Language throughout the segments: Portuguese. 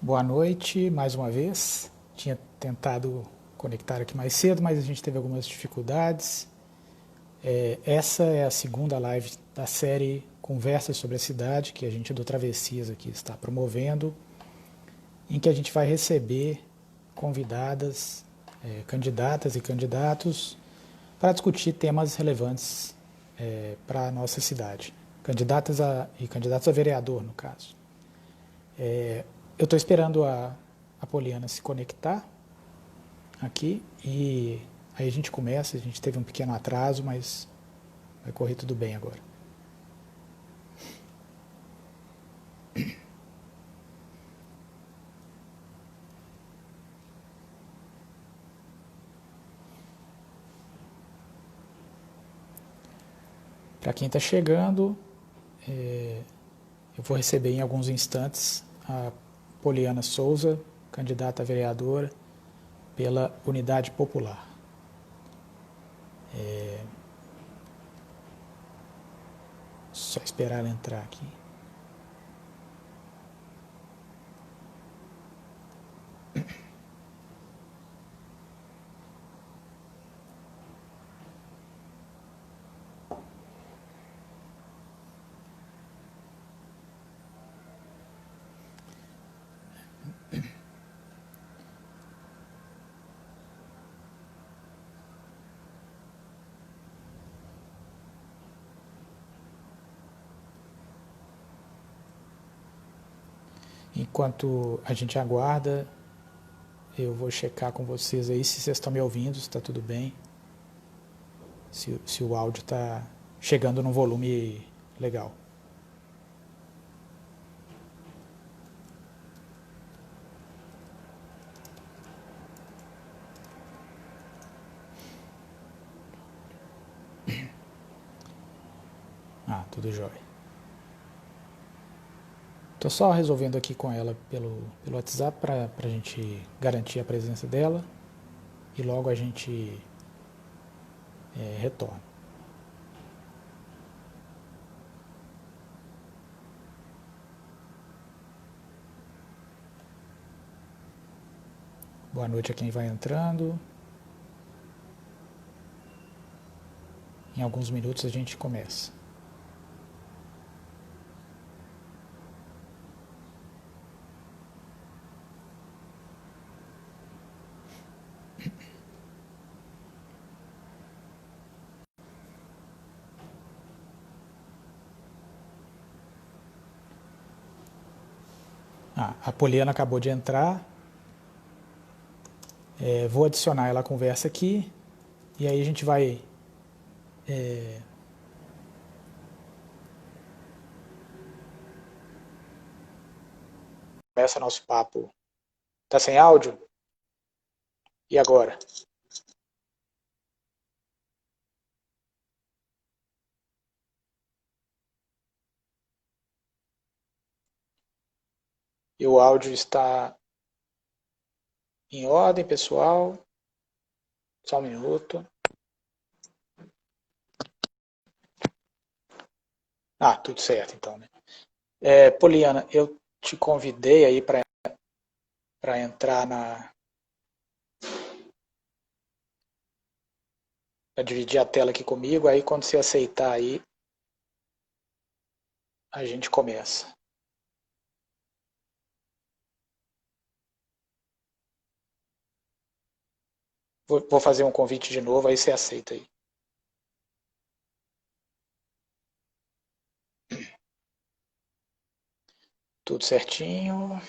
Boa noite, mais uma vez. Tinha tentado conectar aqui mais cedo, mas a gente teve algumas dificuldades. Essa é a segunda live da série Conversas sobre a Cidade, que a gente do Travessias aqui está promovendo, em que a gente vai receber convidadas, candidatas e candidatos para discutir temas relevantes para a nossa cidade. E candidatos a vereador, no caso. Eu estou esperando a Poliana se conectar aqui e aí a gente começa. A gente teve um pequeno atraso, mas vai correr tudo bem agora. Para quem está chegando, eu vou receber em alguns instantes a Poliana Souza, candidata a vereadora pela Unidade Popular. Só esperar ela entrar aqui. Enquanto a gente aguarda, eu vou checar com vocês aí se vocês estão me ouvindo, se está tudo bem, se o áudio está chegando num volume legal. Tudo jóia. Estou só resolvendo aqui com ela pelo WhatsApp para a gente garantir a presença dela e logo a gente retorna. Boa noite a quem vai entrando. Em alguns minutos a gente começa. A Poliana acabou de entrar. Vou adicionar ela à conversa aqui e aí a gente vai começa nosso papo. Tá sem áudio? E agora? E o áudio está em ordem, pessoal? Só um minuto. Tudo certo então, né? Poliana, eu te convidei aí para entrar para dividir a tela aqui comigo, aí quando você aceitar aí, a gente começa. Vou fazer um convite de novo, aí você aceita aí. Tudo certinho.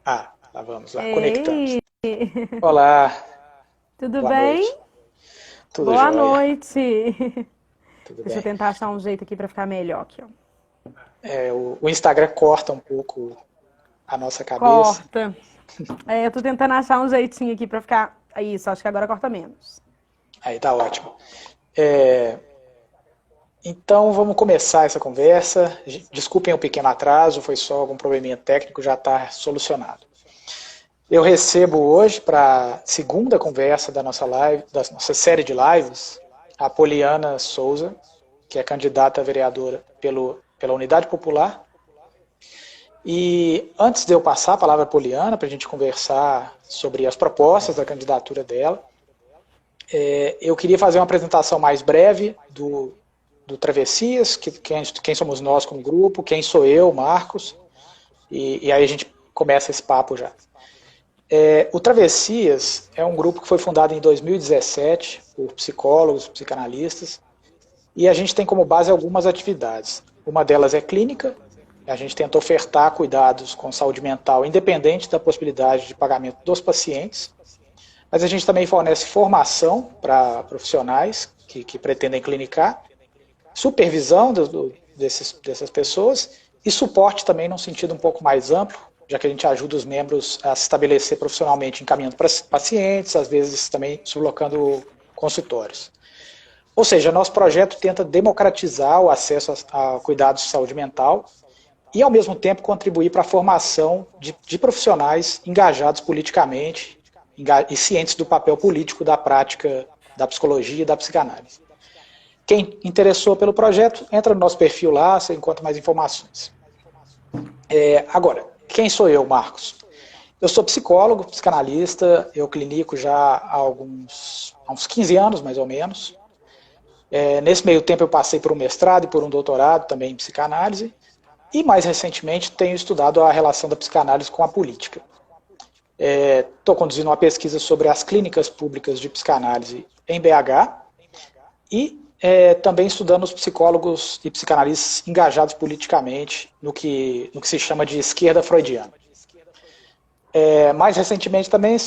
Lá vamos lá, conectamos. Ei, Olá, tudo boa bem? noite. Tudo Boa jóia? noite. Tudo Deixa eu bem. tentar achar um jeito aqui para ficar melhor aqui, ó. O Instagram corta um pouco a nossa cabeça. Corta. Eu tô tentando achar um jeitinho aqui para ficar. Isso, acho que agora corta menos. Aí tá ótimo. Então vamos começar essa conversa. Desculpem o pequeno atraso, foi só algum probleminha técnico, já está solucionado. Eu recebo hoje, para a segunda conversa da nossa live, da nossa série de lives, a Poliana Souza, que é candidata a vereadora pela Unidade Popular E antes de eu passar a palavra para a Poliana, para a gente conversar sobre as propostas da candidatura dela, eu queria fazer uma apresentação mais breve do Travessias, quem somos nós como grupo, quem sou eu, Marcos, e aí a gente começa esse papo já. O Travessias é um grupo que foi fundado em 2017 por psicólogos, psicanalistas, e a gente tem como base algumas atividades. Uma delas é clínica, a gente tenta ofertar cuidados com saúde mental independente da possibilidade de pagamento dos pacientes, mas a gente também fornece formação para profissionais que pretendem clinicar, supervisão dessas pessoas e suporte também num sentido um pouco mais amplo, já que a gente ajuda os membros a se estabelecer profissionalmente encaminhando para pacientes, às vezes também sublocando consultórios. Ou seja, nosso projeto tenta democratizar o acesso a cuidados de saúde mental e, ao mesmo tempo, contribuir para a formação de profissionais engajados politicamente e cientes do papel político da prática da psicologia e da psicanálise. Quem interessou pelo projeto, entra no nosso perfil lá, você encontra mais informações. Agora, quem sou eu, Marcos? Eu sou psicólogo, psicanalista, eu clinico já há uns 15 anos, mais ou menos. Nesse meio tempo eu passei por um mestrado e por um doutorado também em psicanálise, e mais recentemente tenho estudado a relação da psicanálise com a política. Estou conduzindo uma pesquisa sobre as clínicas públicas de psicanálise em BH e também estudando os psicólogos e psicanalistas engajados politicamente no que se chama de esquerda freudiana. Mais recentemente também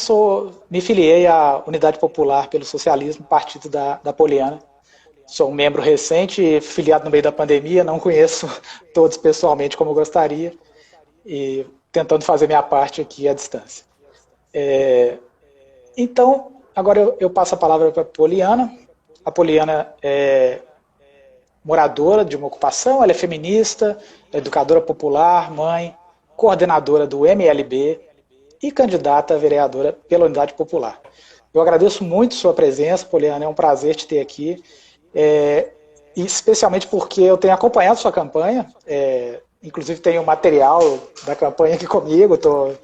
me filiei à Unidade Popular pelo Socialismo, partido da Poliana. Sou um membro recente, filiado no meio da pandemia, não conheço todos pessoalmente como eu gostaria, e tentando fazer minha parte aqui à distância. Então, agora eu passo a palavra para a Poliana. A Poliana é moradora de uma ocupação, ela é feminista, educadora popular, mãe, coordenadora do MLB e candidata a vereadora pela Unidade Popular. Eu agradeço muito sua presença, Poliana, é um prazer te ter aqui, especialmente porque eu tenho acompanhado sua campanha, inclusive tenho material da campanha aqui comigo, estou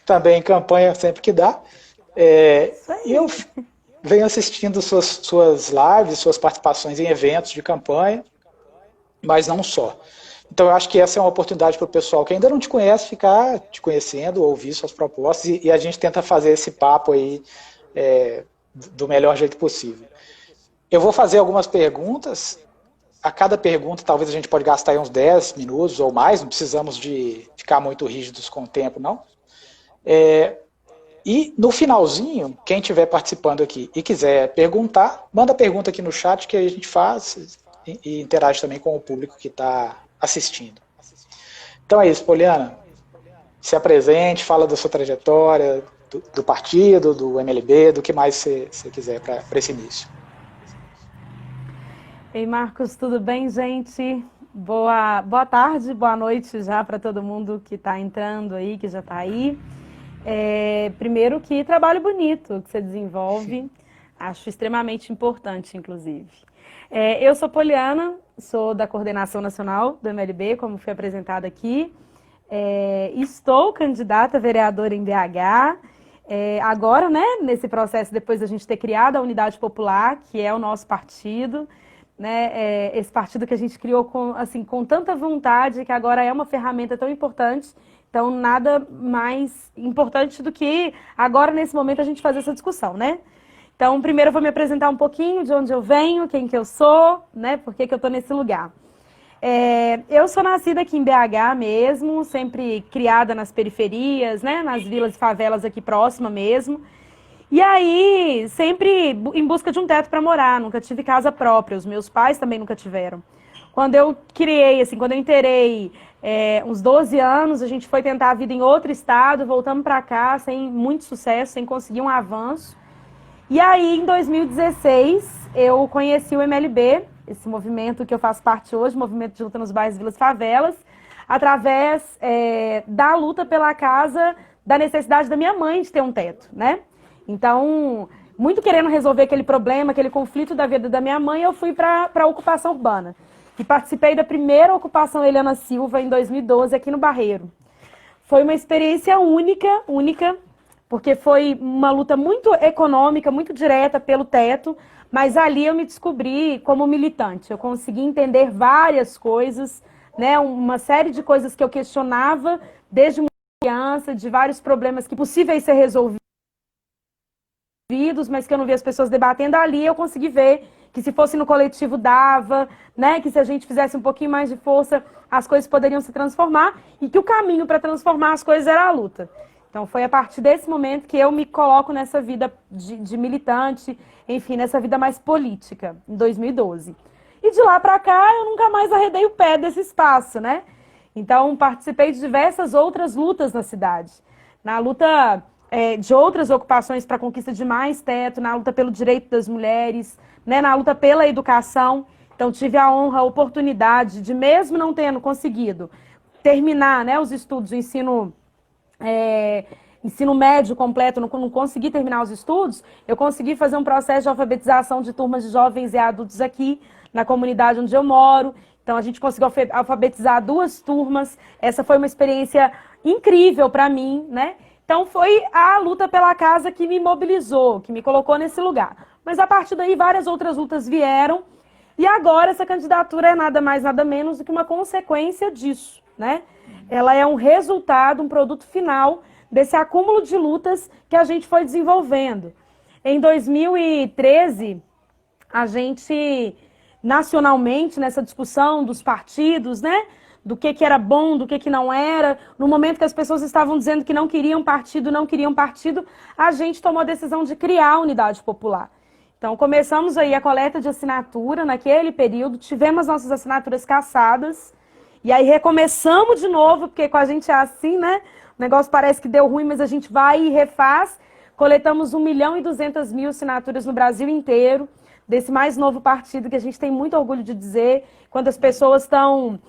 também em campanha sempre que dá, e eu venho assistindo suas lives, suas participações em eventos de campanha, mas não só. Então eu acho que essa é uma oportunidade para o pessoal que ainda não te conhece, ficar te conhecendo, ouvir suas propostas, e a gente tenta fazer esse papo aí do melhor jeito possível. Eu vou fazer algumas perguntas. A cada pergunta, talvez a gente pode gastar aí uns 10 minutos ou mais, não precisamos de ficar muito rígidos com o tempo, não. E no finalzinho, quem estiver participando aqui e quiser perguntar, manda pergunta aqui no chat que a gente faz e interage também com o público que está assistindo. Então é isso, Poliana. Se apresente, fala da sua trajetória, do partido, do MLB, do que mais você quiser para esse início. Ei, Marcos, tudo bem, gente? Boa tarde, boa noite já para todo mundo que está entrando aí, que já está aí. Primeiro, que trabalho bonito que você desenvolve, acho extremamente importante, inclusive. Eu sou Poliana, sou da coordenação nacional do MLB, como foi apresentada aqui. Estou candidata a vereadora em BH. Agora, né, nesse processo, depois da gente ter criado a Unidade Popular, que é o nosso partido, né, esse partido que a gente criou com tanta vontade, que agora é uma ferramenta tão importante. Então, nada mais importante do que agora, nesse momento, a gente fazer essa discussão, né? Então, primeiro eu vou me apresentar um pouquinho de onde eu venho, quem que eu sou, né? Por que eu estou nesse lugar. Eu sou nascida aqui em BH mesmo, sempre criada nas periferias, né? Nas vilas e favelas aqui próxima mesmo. E aí, sempre em busca de um teto para morar, nunca tive casa própria, os meus pais também nunca tiveram. Quando eu criei, quando eu inteirei uns 12 anos, a gente foi tentar a vida em outro estado, voltamos para cá sem muito sucesso, sem conseguir um avanço. E aí, em 2016, eu conheci o MLB, esse movimento que eu faço parte hoje, movimento de luta nos bairros, vilas e favelas, através da luta pela casa, da necessidade da minha mãe de ter um teto, né? Então, muito querendo resolver aquele problema, aquele conflito da vida da minha mãe, eu fui para a ocupação urbana. e participei da primeira ocupação Eliana Silva em 2012 aqui no Barreiro. Foi uma experiência única, porque foi uma luta muito econômica, muito direta pelo teto, mas ali eu me descobri como militante. Eu consegui entender várias coisas, né, uma série de coisas que eu questionava desde muito criança, de vários problemas que possíveis ser resolvidos, mas que eu não via as pessoas debatendo. Ali eu consegui ver que se fosse no coletivo dava, né, que se a gente fizesse um pouquinho mais de força, as coisas poderiam se transformar e que o caminho para transformar as coisas era a luta. Então foi a partir desse momento que eu me coloco nessa vida de militante, enfim, nessa vida mais política, em 2012. E de lá para cá eu nunca mais arredei o pé desse espaço, né? Então participei de diversas outras lutas na cidade. Na luta de outras ocupações para a conquista de mais teto, na luta pelo direito das mulheres, né, na luta pela educação. Então tive a honra, a oportunidade de, mesmo não tendo conseguido terminar, né, os estudos do ensino médio completo, não consegui terminar os estudos, eu consegui fazer um processo de alfabetização de turmas de jovens e adultos aqui na comunidade onde eu moro. Então a gente conseguiu alfabetizar 2 turmas. Essa foi uma experiência incrível para mim, né? Então foi a luta pela casa que me mobilizou, que me colocou nesse lugar. Mas a partir daí várias outras lutas vieram e agora essa candidatura é nada mais, nada menos do que uma consequência disso, né? Ela é um resultado, um produto final desse acúmulo de lutas que a gente foi desenvolvendo. Em 2013, a gente, nacionalmente, nessa discussão dos partidos, né? Do que era bom, do que não era, no momento que as pessoas estavam dizendo que não queriam partido, a gente tomou a decisão de criar a Unidade Popular. Então, começamos aí a coleta de assinatura naquele período, tivemos nossas assinaturas cassadas, e aí recomeçamos de novo, porque com a gente é assim, né? O negócio parece que deu ruim, mas a gente vai e refaz. Coletamos 1.200.000 assinaturas no Brasil inteiro, desse mais novo partido, que a gente tem muito orgulho de dizer, quando as pessoas estão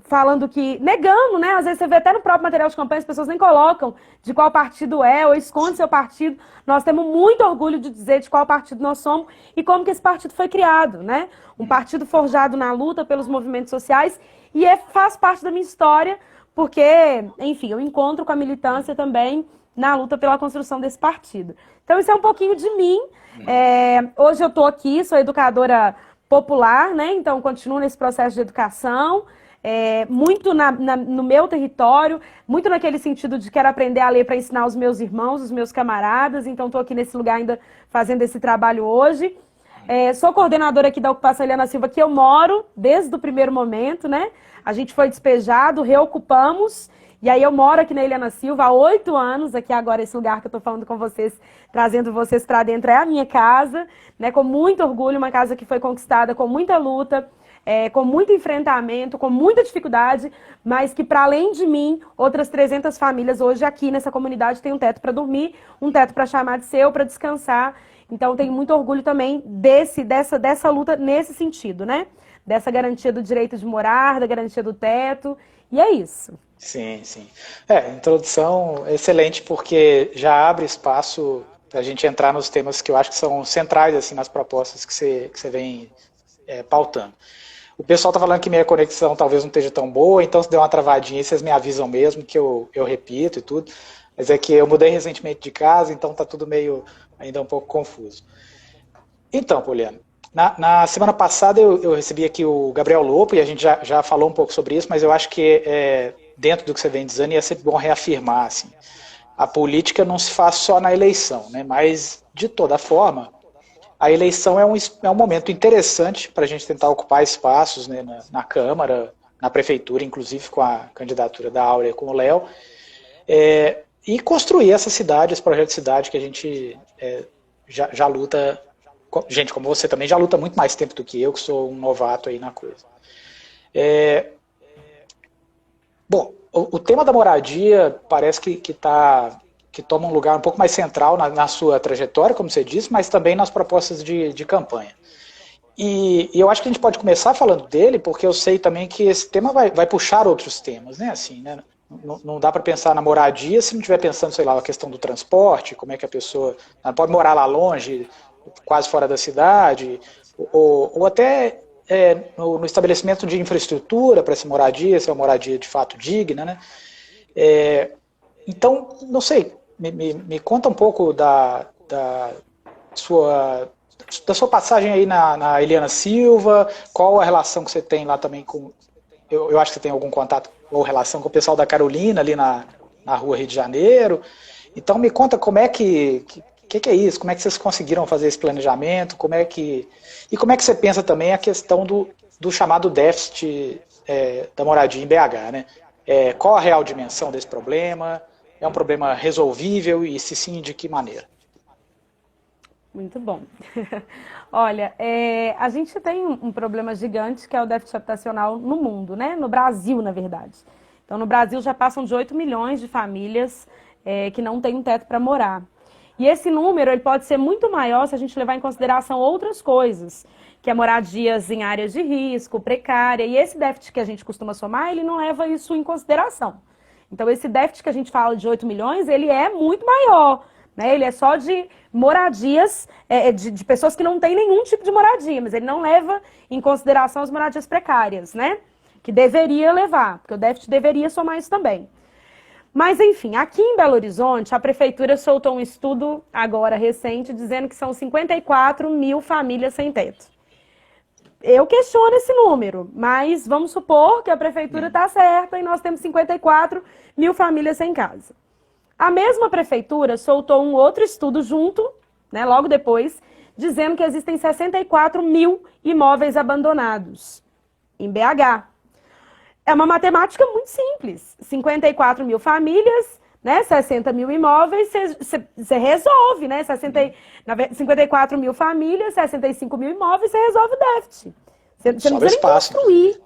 falando que, negando, né? Às vezes você vê até no próprio material de campanha, as pessoas nem colocam de qual partido é, ou esconde seu partido. Nós temos muito orgulho de dizer de qual partido nós somos e como que esse partido foi criado, né? Um partido forjado na luta pelos movimentos sociais e faz parte da minha história, porque, enfim, eu encontro com a militância também na luta pela construção desse partido. Então isso é um pouquinho de mim. Hoje eu estou aqui, sou educadora popular, né? Então continuo nesse processo de educação, muito no meu território, muito naquele sentido de quero aprender a ler para ensinar os meus irmãos, os meus camaradas. Então estou aqui nesse lugar ainda fazendo esse trabalho hoje. Sou coordenadora aqui da Ocupação Eliana Silva, que eu moro desde o primeiro momento, né? A gente foi despejado, reocupamos, e aí eu moro aqui na Eliana Silva há 8 anos, aqui agora esse lugar que eu estou falando com vocês, trazendo vocês para dentro, é a minha casa, né? Com muito orgulho, uma casa que foi conquistada com muita luta, com muito enfrentamento, com muita dificuldade, mas que para além de mim, outras 300 famílias hoje aqui nessa comunidade têm um teto para dormir, um teto para chamar de seu, para descansar. Então tenho muito orgulho também dessa luta nesse sentido, né? Dessa garantia do direito de morar, da garantia do teto, e é isso. Sim, sim. Introdução excelente, porque já abre espaço para a gente entrar nos temas que eu acho que são centrais assim, nas propostas que você vem pautando. O pessoal está falando que minha conexão talvez não esteja tão boa, então se der uma travadinha, vocês me avisam mesmo, que eu repito e tudo. Mas é que eu mudei recentemente de casa, então está tudo meio ainda um pouco confuso. Então, Poliana, na semana passada eu recebi aqui o Gabriel Lopo, e a gente já falou um pouco sobre isso, mas eu acho que dentro do que você vem dizendo, ia ser bom reafirmar, assim, a política não se faz só na eleição, né? Mas, de toda forma, a eleição é um momento interessante para a gente tentar ocupar espaços, né, na Câmara, na Prefeitura, inclusive com a candidatura da Áurea com o Léo, e construir essa cidade, esse projeto de cidade que a gente já luta. Gente, como você também já luta muito mais tempo do que eu, que sou um novato aí na coisa. Bom, o tema da moradia parece que toma um lugar um pouco mais central na sua trajetória, como você disse, mas também nas propostas de campanha. E eu acho que a gente pode começar falando dele, porque eu sei também que esse tema vai puxar outros temas, né? Assim, né? Não dá para pensar na moradia se não estiver pensando, sei lá, a questão do transporte, como é que a pessoa pode morar lá longe, quase fora da cidade, ou até no estabelecimento de infraestrutura para essa moradia, se é uma moradia de fato digna, né? Então, não sei, me conta um pouco da sua passagem aí na Eliana Silva, qual a relação que você tem lá também com... Eu acho que você tem algum contato ou relação com o pessoal da Carolina, ali na Rua Rio de Janeiro. Então, me conta como é que é isso, como é que vocês conseguiram fazer esse planejamento, e como é que você pensa também a questão do chamado déficit da moradia em BH, né? Qual a real dimensão desse problema? É um problema resolvível e, se sim, de que maneira? Muito bom. Olha, a gente tem um problema gigante que é o déficit habitacional no mundo, né? No Brasil, na verdade. Então, no Brasil já passam de 8 milhões de famílias que não têm um teto para morar. E esse número ele pode ser muito maior se a gente levar em consideração outras coisas, que é moradias em áreas de risco, precária, e esse déficit que a gente costuma somar, ele não leva isso em consideração. Então, esse déficit que a gente fala de 8 milhões, ele é muito maior, né? Ele é só de moradias, de pessoas que não têm nenhum tipo de moradia, mas ele não leva em consideração as moradias precárias, né? Que deveria levar, porque o déficit deveria somar isso também. Mas, enfim, aqui em Belo Horizonte, a prefeitura soltou um estudo agora recente dizendo que são 54 mil famílias sem teto. Eu questiono esse número, mas vamos supor que a prefeitura está certa e nós temos 54 mil famílias sem casa. A mesma prefeitura soltou um outro estudo junto, né, logo depois, dizendo que existem 64 mil imóveis abandonados em BH. É uma matemática muito simples. 54 mil famílias, né, 60 mil imóveis, você resolve, né? 54 mil famílias, 65 mil imóveis, você resolve o déficit. Você não precisa nem construir.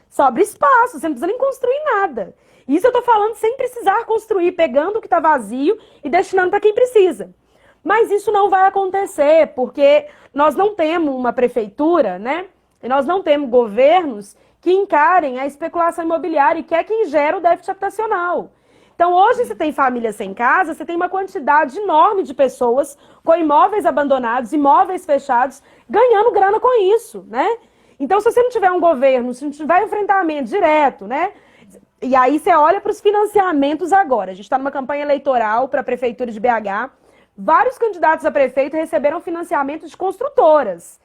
Sobra espaço, você não precisa nem construir nada. Isso eu estou falando sem precisar construir, pegando o que está vazio e destinando para quem precisa. Mas isso não vai acontecer, porque nós não temos uma prefeitura, né? E nós não temos governos que encarem a especulação imobiliária, que é quem gera o déficit habitacional. Então, hoje você tem famílias sem casa, você tem uma quantidade enorme de pessoas com imóveis abandonados, imóveis fechados, ganhando grana com isso, né? Então, se você não tiver um governo, se não tiver enfrentamento direto, né? E aí você olha para os financiamentos agora. A gente está numa campanha eleitoral para a Prefeitura de BH. Vários candidatos a prefeito receberam financiamento de construtoras.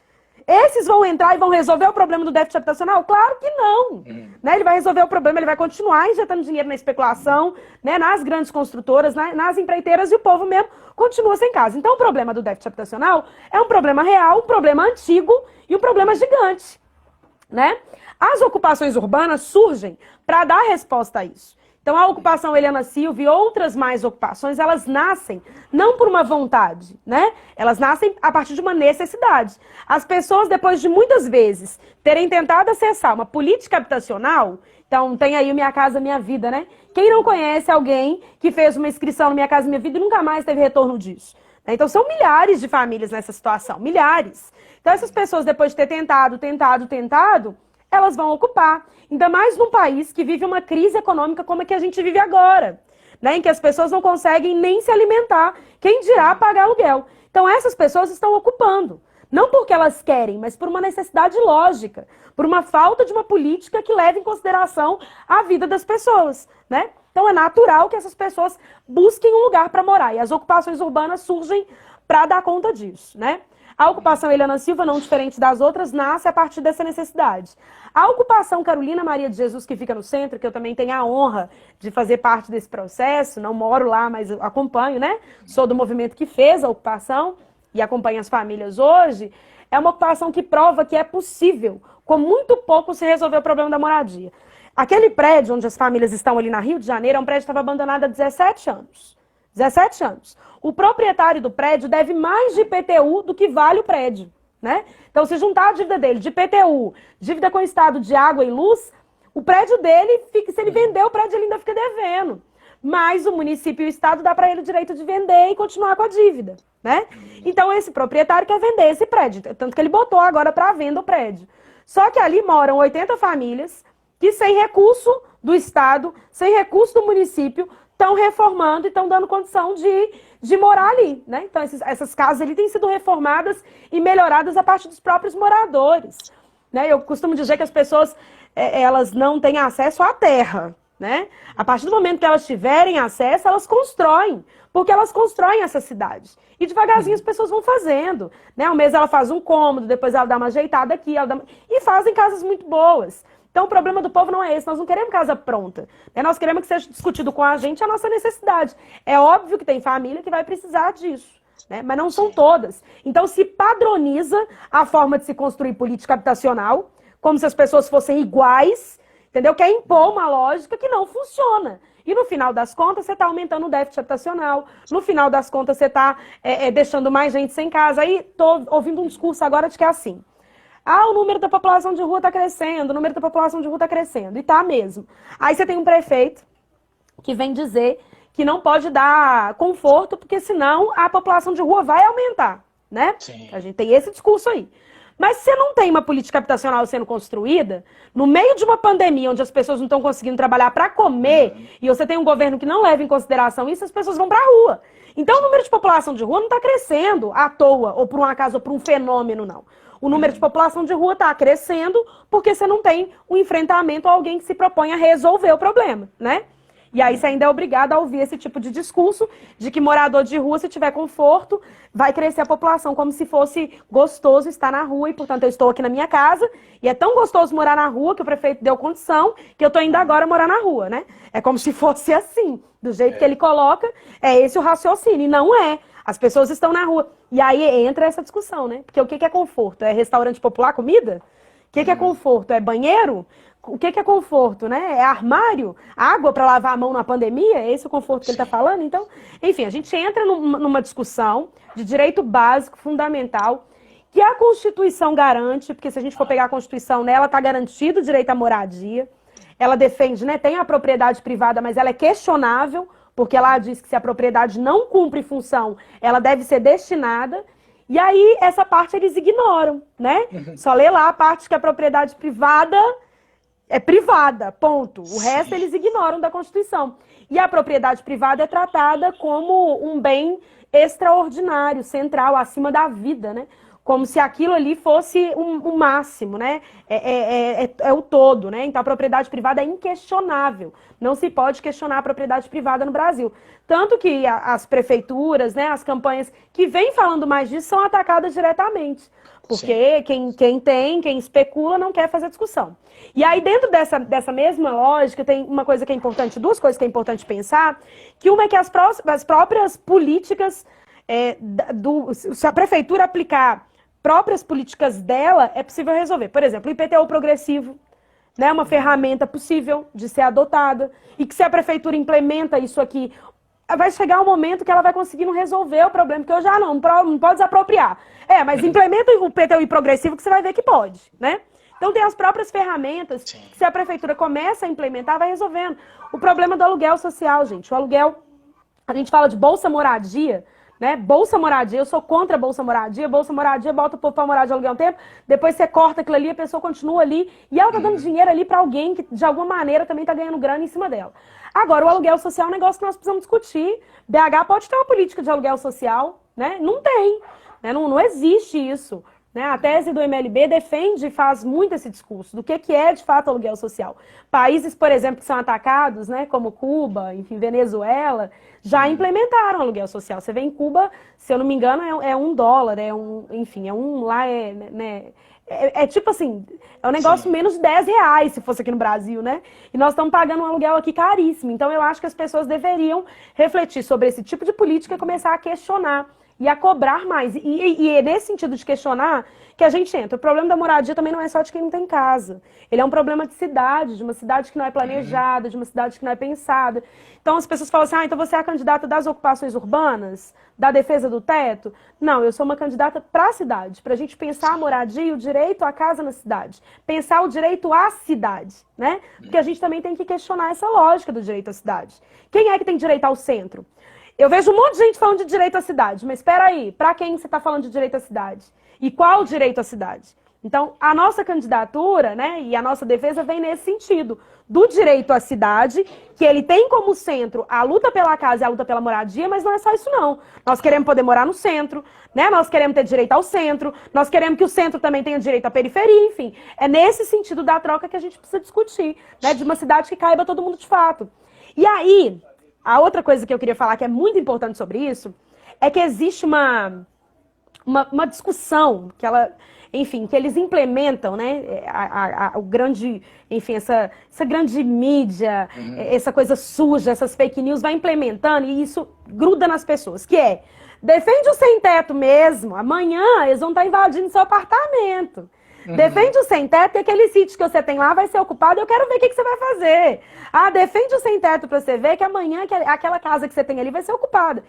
Esses vão entrar e vão resolver o problema do déficit habitacional? Claro que não. Né? Ele vai resolver o problema, ele vai continuar injetando dinheiro na especulação, né? Nas grandes construtoras, nas empreiteiras, e o povo mesmo continua sem casa. Então, o problema do déficit habitacional é um problema real, um problema antigo e um problema gigante. Né? As ocupações urbanas surgem para dar resposta a isso. Então, a ocupação Eliana Silva e outras mais ocupações, elas nascem não por uma vontade, né? Elas nascem a partir de uma necessidade. As pessoas, depois de muitas vezes terem tentado acessar uma política habitacional, então tem aí o Minha Casa Minha Vida, né? Quem não conhece alguém que fez uma inscrição no Minha Casa Minha Vida e nunca mais teve retorno disso? Então, são milhares de famílias nessa situação, milhares. Então, essas pessoas, depois de ter tentado, elas vão ocupar. Ainda mais num país que vive uma crise econômica como a que a gente vive agora, né? Em que as pessoas não conseguem nem se alimentar, quem dirá pagar aluguel. Então essas pessoas estão ocupando, não porque elas querem, mas por uma necessidade lógica, por uma falta de uma política que leve em consideração a vida das pessoas, né? Então é natural que essas pessoas busquem um lugar para morar, e as ocupações urbanas surgem para dar conta disso, né? A ocupação Eliana Silva, não diferente das outras, nasce a partir dessa necessidade. A ocupação Carolina Maria de Jesus, que fica no centro, que eu também tenho a honra de fazer parte desse processo, não moro lá, mas acompanho, né? Sou do movimento que fez a ocupação e acompanho as famílias hoje. É uma ocupação que prova que é possível, com muito pouco, se resolver o problema da moradia. Aquele prédio onde as famílias estão ali na Rio de Janeiro é um prédio que estava abandonado há 17 anos. 17 anos. O proprietário do prédio deve mais de IPTU do que vale o prédio, né? Então, se juntar a dívida dele de IPTU, dívida com o Estado de água e luz, o prédio dele, se ele vender o prédio, ele ainda fica devendo. Mas o município e o Estado dá para ele o direito de vender e continuar com a dívida, né? Então, esse proprietário quer vender esse prédio, tanto que ele botou agora para venda o prédio. Só que ali moram 80 famílias que, sem recurso do Estado, sem recurso do município, estão reformando e estão dando condição de morar ali, né? Então, essas casas ali têm sido reformadas e melhoradas a partir dos próprios moradores. né? Eu costumo dizer que as pessoas elas não têm acesso à terra, né? A partir do momento que elas tiverem acesso, elas constroem, porque elas constroem essa cidade. E devagarzinho as pessoas vão fazendo, né? Um mês ela faz um cômodo, depois ela dá uma ajeitada aqui, e fazem casas muito boas. Então o problema do povo não é esse, nós não queremos casa pronta, né? Nós queremos que seja discutido com a gente a nossa necessidade. É óbvio que tem família que vai precisar disso, né? Mas não são todas. Então se padroniza a forma de se construir política habitacional, como se as pessoas fossem iguais, entendeu? Quer impor uma lógica que não funciona. E no final das contas, você está aumentando o déficit habitacional. No final das contas, você está deixando mais gente sem casa. Aí estou ouvindo um discurso agora de que é assim. O número da população de rua está crescendo, o número da população de rua está crescendo. E está mesmo. Aí você tem um prefeito que vem dizer que não pode dar conforto, porque senão a população de rua vai aumentar, né? Sim. A gente tem esse discurso aí. Mas se você não tem uma política habitacional sendo construída, no meio de uma pandemia onde as pessoas não estão conseguindo trabalhar para comer, e você tem um governo que não leva em consideração isso, as pessoas vão para a rua. Então o número de população de rua não está crescendo à toa, ou por um acaso, ou por um fenômeno, não. O número de população de rua está crescendo porque você não tem um enfrentamento a alguém que se propõe a resolver o problema, né? E aí você ainda é obrigado a ouvir esse tipo de discurso de que morador de rua, se tiver conforto, vai crescer a população como se fosse gostoso estar na rua e, portanto, eu estou aqui na minha casa e é tão gostoso morar na rua que o prefeito deu condição que eu estou indo agora morar na rua, né? É como se fosse assim, do jeito que ele coloca, é esse o raciocínio, e não é. As pessoas estão na rua. E aí entra essa discussão, né? Porque o que é conforto? É restaurante popular, comida? O que é conforto? É banheiro? O que é conforto, né? É armário? Água para lavar a mão na pandemia? É esse o conforto que ele está falando? Então, enfim, a gente entra numa discussão de direito básico, fundamental, que a Constituição garante, porque se a gente for pegar a Constituição, nela está garantido o direito à moradia. Ela defende, né? Tem a propriedade privada, mas ela é questionável, porque lá diz que se a propriedade não cumpre função, ela deve ser destinada. E aí, essa parte eles ignoram, né? Só lê lá a parte que a propriedade privada é privada, ponto. O resto eles ignoram da Constituição. E a propriedade privada é tratada como um bem extraordinário, central, acima da vida, né? Como se aquilo ali fosse um máximo, né? É o todo, né? Então a propriedade privada é inquestionável. Não se pode questionar a propriedade privada no Brasil. Tanto que as prefeituras, né, as campanhas que vêm falando mais disso são atacadas diretamente. Porque quem especula não quer fazer discussão. E aí, dentro dessa mesma lógica, tem uma coisa que é importante, duas coisas que é importante pensar, que uma é que as próprias políticas, se a prefeitura aplicar próprias políticas dela, é possível resolver. Por exemplo, o IPTU progressivo, né, uma ferramenta possível de ser adotada, e que se a prefeitura implementa isso aqui, vai chegar um momento que ela vai conseguindo resolver o problema, porque eu já não pode desapropriar. Mas implementa o IPTU progressivo que você vai ver que pode, né? Então tem as próprias ferramentas que se a prefeitura começa a implementar, vai resolvendo. O problema do aluguel social, gente. O aluguel, a gente fala de Bolsa Moradia, né? Bolsa Moradia, eu sou contra a Bolsa Moradia bota o povo para morar de aluguel um tempo, depois você corta aquilo ali, a pessoa continua ali, e ela tá dando dinheiro ali para alguém que de alguma maneira também tá ganhando grana em cima dela. Agora, o aluguel social é um negócio que nós precisamos discutir. BH pode ter uma política de aluguel social, né? Não tem, né? Não existe isso. Né? A tese do MLB defende e faz muito esse discurso do que é de fato aluguel social. Países, por exemplo, que são atacados, né, como Cuba, enfim, Venezuela, já implementaram aluguel social. Você vê em Cuba, se eu não me engano, é $1, enfim, lá né, tipo assim, é um negócio menos de R$10 se fosse aqui no Brasil, né? E nós estamos pagando um aluguel aqui caríssimo. Então eu acho que as pessoas deveriam refletir sobre esse tipo de política e começar a questionar e a cobrar mais. E é nesse sentido de questionar que a gente entra. O problema da moradia também não é só de quem não tem casa. Ele é um problema de cidade, de uma cidade que não é planejada, de uma cidade que não é pensada. Então as pessoas falam assim, então você é a candidata das ocupações urbanas, da defesa do teto? Não, eu sou uma candidata para a cidade, para a gente pensar a moradia e o direito à casa na cidade. Pensar o direito à cidade, né? Porque a gente também tem que questionar essa lógica do direito à cidade. Quem é que tem direito ao centro? Eu vejo um monte de gente falando de direito à cidade, mas espera aí, para quem você está falando de direito à cidade? E qual o direito à cidade? Então, a nossa candidatura, né, e a nossa defesa vem nesse sentido, do direito à cidade, que ele tem como centro a luta pela casa e a luta pela moradia, mas não é só isso não. Nós queremos poder morar no centro, né? Nós queremos ter direito ao centro, nós queremos que o centro também tenha direito à periferia, enfim. É nesse sentido da troca que a gente precisa discutir, né, de uma cidade que caiba todo mundo de fato. E aí, a outra coisa que eu queria falar que é muito importante sobre isso, é que existe uma discussão que ela... Enfim, que eles implementam, né, o grande, enfim, essa grande mídia, essa coisa suja, essas fake news, vai implementando e isso gruda nas pessoas, que é, defende o sem-teto mesmo, amanhã eles vão estar invadindo seu apartamento. Defende o sem-teto e aquele sítio que você tem lá vai ser ocupado, eu quero ver o que você vai fazer. Ah, defende o sem-teto para você ver que amanhã aquela casa que você tem ali vai ser ocupada.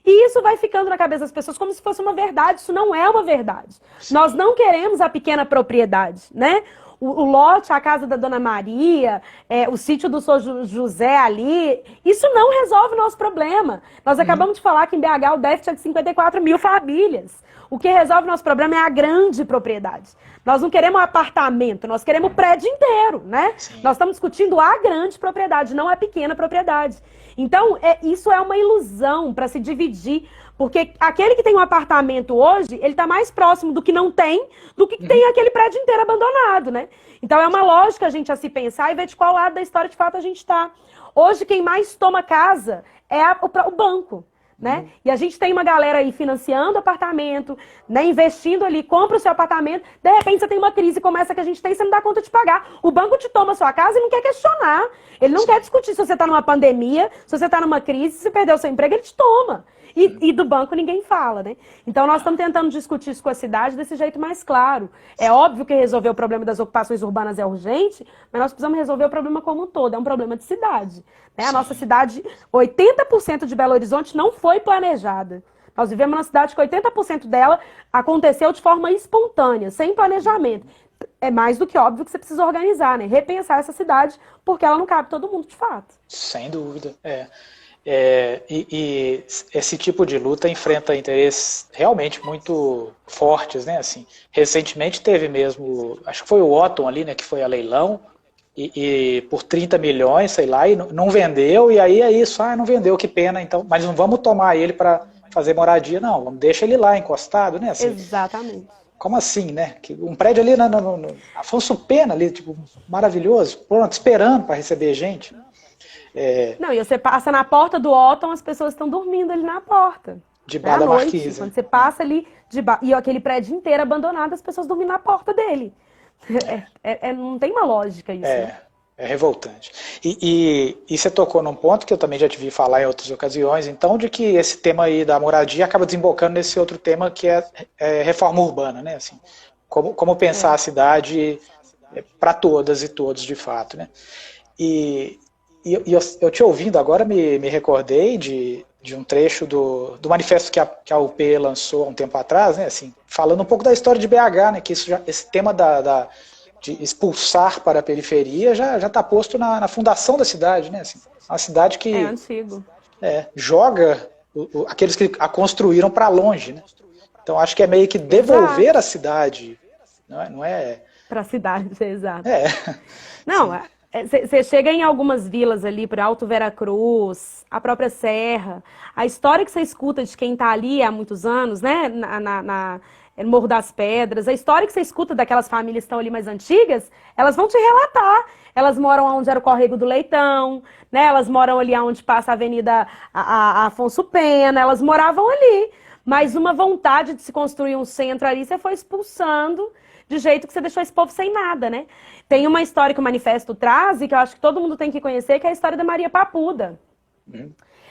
E isso vai ficando na cabeça das pessoas como se fosse uma verdade. Isso não é uma verdade. Sim. Nós não queremos a pequena propriedade, né? O lote, a casa da Dona Maria, o sítio do Sr. José ali, isso não resolve o nosso problema. Nós acabamos de falar que em BH o déficit é de 54 mil famílias. O que resolve o nosso problema é a grande propriedade. Nós não queremos um apartamento, nós queremos o prédio inteiro, né? Sim. Nós estamos discutindo a grande propriedade, não a pequena propriedade. Então, isso é uma ilusão para se dividir, porque aquele que tem um apartamento hoje, ele está mais próximo do que não tem, do que tem aquele prédio inteiro abandonado, né? Então, é uma lógica a gente a se pensar e ver de qual lado da história de fato a gente está. Hoje, quem mais toma casa é o banco. Né? E a gente tem uma galera aí financiando apartamento, né? Investindo ali, compra o seu apartamento, de repente você tem uma crise como essa que a gente tem, você não dá conta de pagar. O banco te toma a sua casa e não quer questionar. Ele não quer discutir se você está numa pandemia, se você está numa crise, se você perdeu o seu emprego, ele te toma. E do banco ninguém fala, né? Então nós estamos tentando discutir isso com a cidade desse jeito mais claro. É óbvio que resolver o problema das ocupações urbanas é urgente, mas nós precisamos resolver o problema como um todo. É um problema de cidade. Né? A nossa cidade, 80% de Belo Horizonte não foi planejada. Nós vivemos numa cidade que 80% dela aconteceu de forma espontânea, sem planejamento. É mais do que óbvio que você precisa organizar, né? Repensar essa cidade, porque ela não cabe todo mundo de fato. Sem dúvida, e esse tipo de luta enfrenta interesses realmente muito fortes, né? Assim, recentemente teve mesmo, acho que foi o Otton ali, né, que foi a leilão, e por 30 milhões, sei lá, e não vendeu, e aí é isso, não vendeu, que pena, então, mas não vamos tomar ele para fazer moradia, não, vamos deixar ele lá encostado, né? Assim, exatamente. Como assim, né? Que um prédio ali no Afonso Pena, ali, tipo, maravilhoso, pronto, esperando para receber gente. Não, e você passa na porta do Otton, as pessoas estão dormindo ali na porta. Debaixo da marquise. Quando você passa ali, e aquele prédio inteiro abandonado, as pessoas dormindo na porta dele. Não tem uma lógica isso. Né? É revoltante. E você tocou num ponto que eu também já te vi falar em outras ocasiões, então, de que esse tema aí da moradia acaba desembocando nesse outro tema que é reforma urbana, né? Assim, como pensar a cidade para todas e todos, de fato, né? E eu te ouvindo agora me recordei de um trecho do manifesto que a UP lançou há um tempo atrás, né, assim, falando um pouco da história de BH, né, que esse tema de expulsar para a periferia já está posto na fundação da cidade, né, assim, uma cidade que antigo. Joga aqueles que a construíram para longe, né? Então acho que é meio que devolver a cidade, não é para a cidade, exato. Não, você chega em algumas vilas ali, por Alto Veracruz, a própria Serra, a história que você escuta de quem está ali há muitos anos, né, no Morro das Pedras, a história que você escuta daquelas famílias que estão ali mais antigas, elas vão te relatar. Elas moram onde era o Córrego do Leitão, né, elas moram ali onde passa a Avenida Afonso Pena, elas moravam ali. Mas uma vontade de se construir um centro ali, você foi expulsando de jeito que você deixou esse povo sem nada, né? Tem uma história que o manifesto traz e que eu acho que todo mundo tem que conhecer, que é a história da Maria Papuda.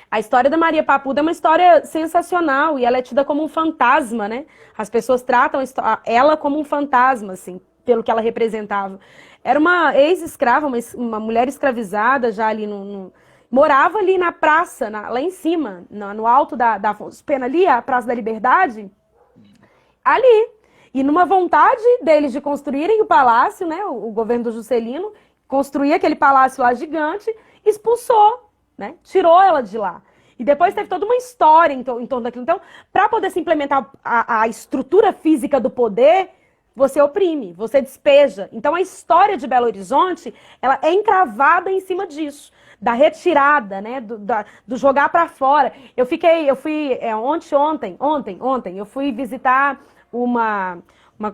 A história da Maria Papuda é uma história sensacional e ela é tida como um fantasma, né? As pessoas tratam ela como um fantasma, assim, pelo que ela representava. Era uma ex-escrava, uma mulher escravizada já ali morava ali na praça, lá em cima, no alto da Afonso Pena ali, a Praça da Liberdade, ali. E numa vontade deles de construírem o palácio, né, o governo do Juscelino, construir aquele palácio lá gigante, expulsou, né, tirou ela de lá. E depois teve toda uma história em torno daquilo. Então, para poder se implementar a estrutura física do poder, você oprime, você despeja. Então a história de Belo Horizonte, ela é encravada em cima disso, da retirada, né, do jogar para fora. Eu fui ontem, eu fui visitar uma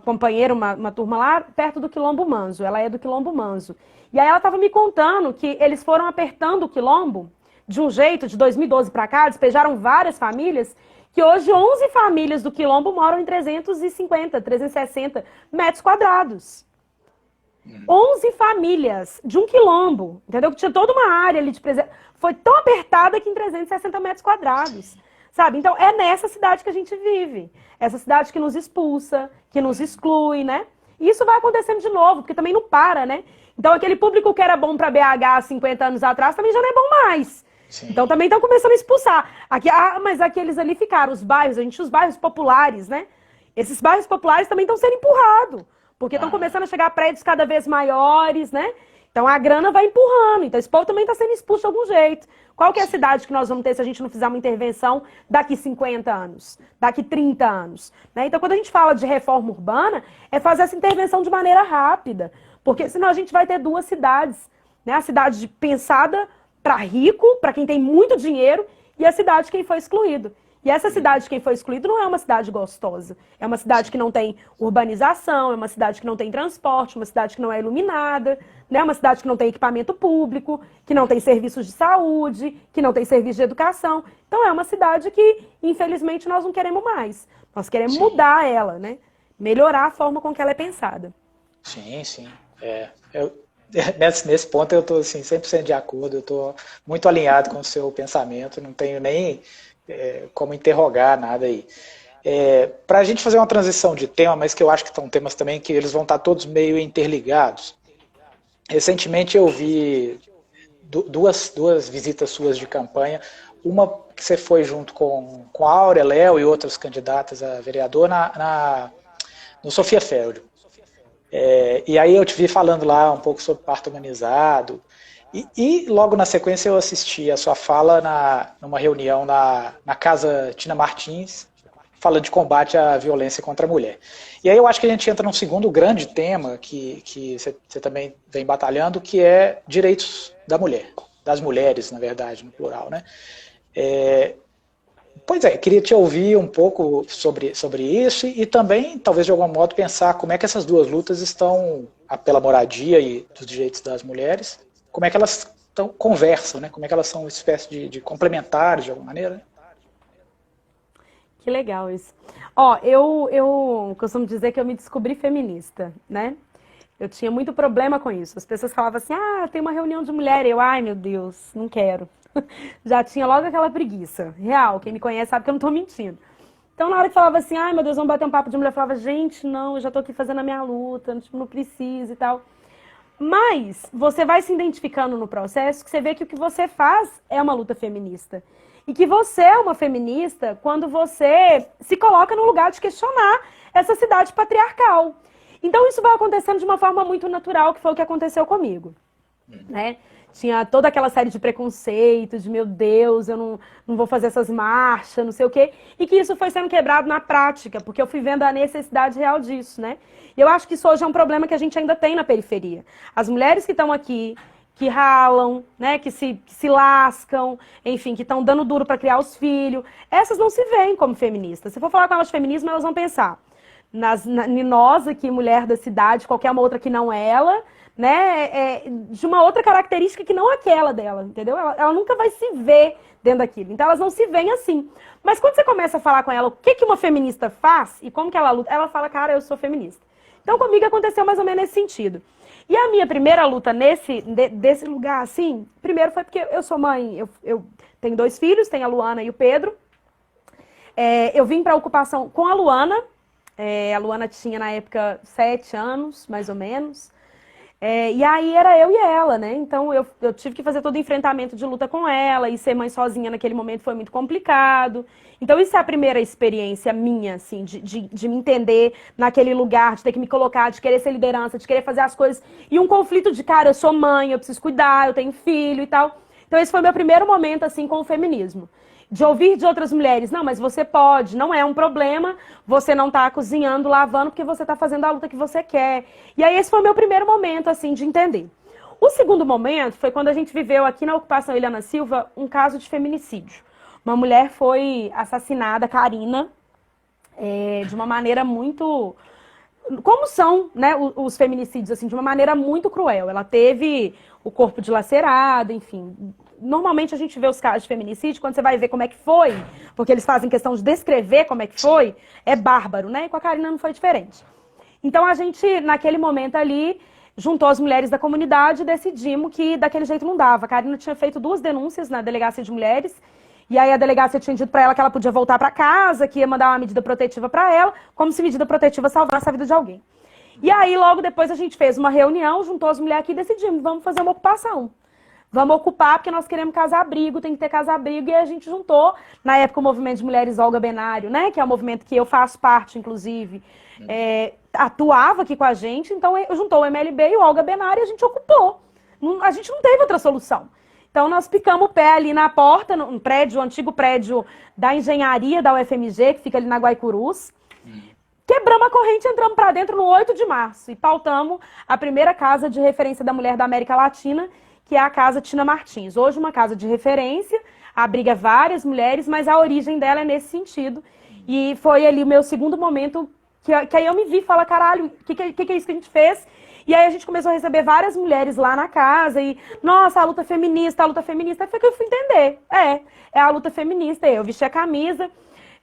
companheira, uma turma lá perto do Quilombo Manzo. Ela é do Quilombo Manzo. E aí ela estava me contando que eles foram apertando o Quilombo de um jeito, de 2012 para cá, despejaram várias famílias, que hoje 11 famílias do Quilombo moram em 350, 360 metros quadrados. 11 famílias de um quilombo, entendeu? Que tinha toda uma área ali de preservação. Foi tão apertada que em 360 metros quadrados, sabe? Então, é nessa cidade que a gente vive. Essa cidade que nos expulsa, que nos exclui, né? E isso vai acontecendo de novo, porque também não para, né? Então, aquele público que era bom para BH há 50 anos atrás também já não é bom mais. Sim. Então, também estão começando a expulsar. Mas aqueles ali ficaram, os bairros, os bairros populares, né? Esses bairros populares também estão sendo empurrados. Porque estão começando a chegar prédios cada vez maiores, né? Então a grana vai empurrando. Então esse povo também está sendo expulso de algum jeito. Qual que é a cidade que nós vamos ter se a gente não fizer uma intervenção daqui 50 anos? Daqui 30 anos? Né? Então quando a gente fala de reforma urbana, é fazer essa intervenção de maneira rápida. Porque senão a gente vai ter duas cidades. Né? A cidade pensada para rico, para quem tem muito dinheiro, e a cidade de quem foi excluído. E essa cidade de quem foi excluído não é uma cidade gostosa. É uma cidade que não tem urbanização, é uma cidade que não tem transporte, uma cidade que não é iluminada, né? Uma cidade que não tem equipamento público, que não tem serviços de saúde, que não tem serviço de educação. Então é uma cidade que, infelizmente, nós não queremos mais. Nós queremos mudar ela, né? Melhorar a forma com que ela é pensada. Sim, sim. Nesse ponto eu estou assim, 100% de acordo, eu estou muito alinhado com o seu pensamento, não tenho nem como interrogar nada aí. Para a gente fazer uma transição de tema, mas que eu acho que são temas também que eles vão estar todos meio interligados. Recentemente eu vi duas visitas suas de campanha, uma que você foi junto com a Áurea, Léo e outras candidatas a vereador no Sofia Feld. E aí eu te vi falando lá um pouco sobre parto humanizado, e logo na sequência eu assisti a sua fala numa reunião na Casa Tina Martins, falando de combate à violência contra a mulher. E aí eu acho que a gente entra num segundo grande tema que você também vem batalhando, que é direitos da mulher, das mulheres, na verdade, no plural, né? Pois queria te ouvir um pouco sobre isso e também, talvez de algum modo, pensar como é que essas duas lutas estão, pela moradia e dos direitos das mulheres, como é que elas conversam, né? Como é que elas são uma espécie de complementares, de alguma maneira. Que legal isso. Eu costumo dizer que eu me descobri feminista, né? Eu tinha muito problema com isso. As pessoas falavam assim, tem uma reunião de mulher. Ai, meu Deus, não quero. Já tinha logo aquela preguiça. Real, quem me conhece sabe que eu não tô mentindo. Então, na hora que falava assim, meu Deus, vamos bater um papo de mulher, eu falava, gente, não, eu já tô aqui fazendo a minha luta, não preciso e tal. Mas você vai se identificando no processo que você vê que o que você faz é uma luta feminista. E que você é uma feminista quando você se coloca no lugar de questionar essa cidade patriarcal. Então isso vai acontecendo de uma forma muito natural, que foi o que aconteceu comigo. Né? Tinha toda aquela série de preconceitos, de meu Deus, eu não vou fazer essas marchas, não sei o quê. E que isso foi sendo quebrado na prática, porque eu fui vendo a necessidade real disso, né? E eu acho que isso hoje é um problema que a gente ainda tem na periferia. As mulheres que estão aqui, que ralam, né, que se lascam, enfim, que estão dando duro para criar os filhos, essas não se veem como feministas. Se for falar com elas de feminismo, elas vão pensar em nós aqui, mulher da cidade, qualquer uma outra que não ela, né, de uma outra característica que não aquela dela, entendeu? Ela nunca vai se ver dentro daquilo. Então elas não se veem assim. Mas quando você começa a falar com ela o que uma feminista faz e como que ela luta, ela fala, cara, eu sou feminista. Então comigo aconteceu mais ou menos nesse sentido. E a minha primeira luta desse lugar, assim, primeiro foi porque eu sou mãe, eu tenho 2 filhos, tenho a Luana e o Pedro. Eu vim para a ocupação com a Luana tinha na época 7 anos, mais ou menos. E aí era eu e ela, né? Então eu tive que fazer todo o enfrentamento de luta com ela, e ser mãe sozinha naquele momento foi muito complicado. Então isso é a primeira experiência minha, assim, de me entender naquele lugar, de ter que me colocar, de querer ser liderança, de querer fazer as coisas. E um conflito de, cara, eu sou mãe, eu preciso cuidar, eu tenho filho e tal. Então esse foi meu primeiro momento, assim, com o feminismo. de ouvir de outras mulheres, não, mas você pode, não é um problema, você não tá cozinhando, lavando, porque você tá fazendo a luta que você quer. E aí esse foi o meu primeiro momento, assim, de entender. O segundo momento foi quando a gente viveu aqui na ocupação Eliana Silva um caso de feminicídio. Uma mulher foi assassinada, Karina, de uma maneira muito... Como são, né, os feminicídios, assim, de uma maneira muito cruel. Ela teve o corpo dilacerado, enfim. Normalmente a gente vê os casos de feminicídio, quando você vai ver como é que foi, porque eles fazem questão de descrever como é que foi, é bárbaro, né? E com a Karina não foi diferente. Então a gente, naquele momento ali, juntou as mulheres da comunidade e decidimos que daquele jeito não dava. A Karina tinha feito 2 denúncias na delegacia de mulheres, e aí a delegacia tinha dito para ela que ela podia voltar para casa, que ia mandar uma medida protetiva para ela, como se medida protetiva salvasse a vida de alguém. E aí, logo depois, a gente fez uma reunião, juntou as mulheres aqui e decidimos, vamos fazer uma ocupação. Vamos ocupar, porque nós queremos casa-abrigo, tem que ter casa-abrigo, e a gente juntou, na época, o Movimento de Mulheres Olga Benário, né, que é um movimento que eu faço parte, inclusive, atuava aqui com a gente, então juntou o MLB e o Olga Benário e a gente ocupou. A gente não teve outra solução. Então, nós picamos o pé ali na porta, no prédio, o antigo prédio da engenharia da UFMG, que fica ali na Guaicurus. Quebramos a corrente, entramos para dentro no 8 de março e pautamos a primeira casa de referência da mulher da América Latina, que é a Casa Tina Martins. Hoje uma casa de referência, abriga várias mulheres, mas a origem dela é nesse sentido. E foi ali o meu segundo momento que aí eu me vi e falei, caralho, o que é isso que a gente fez? E aí a gente começou a receber várias mulheres lá na casa e, nossa, a luta feminista, a luta feminista. Aí foi que eu fui entender. É a luta feminista. Eu vesti a camisa,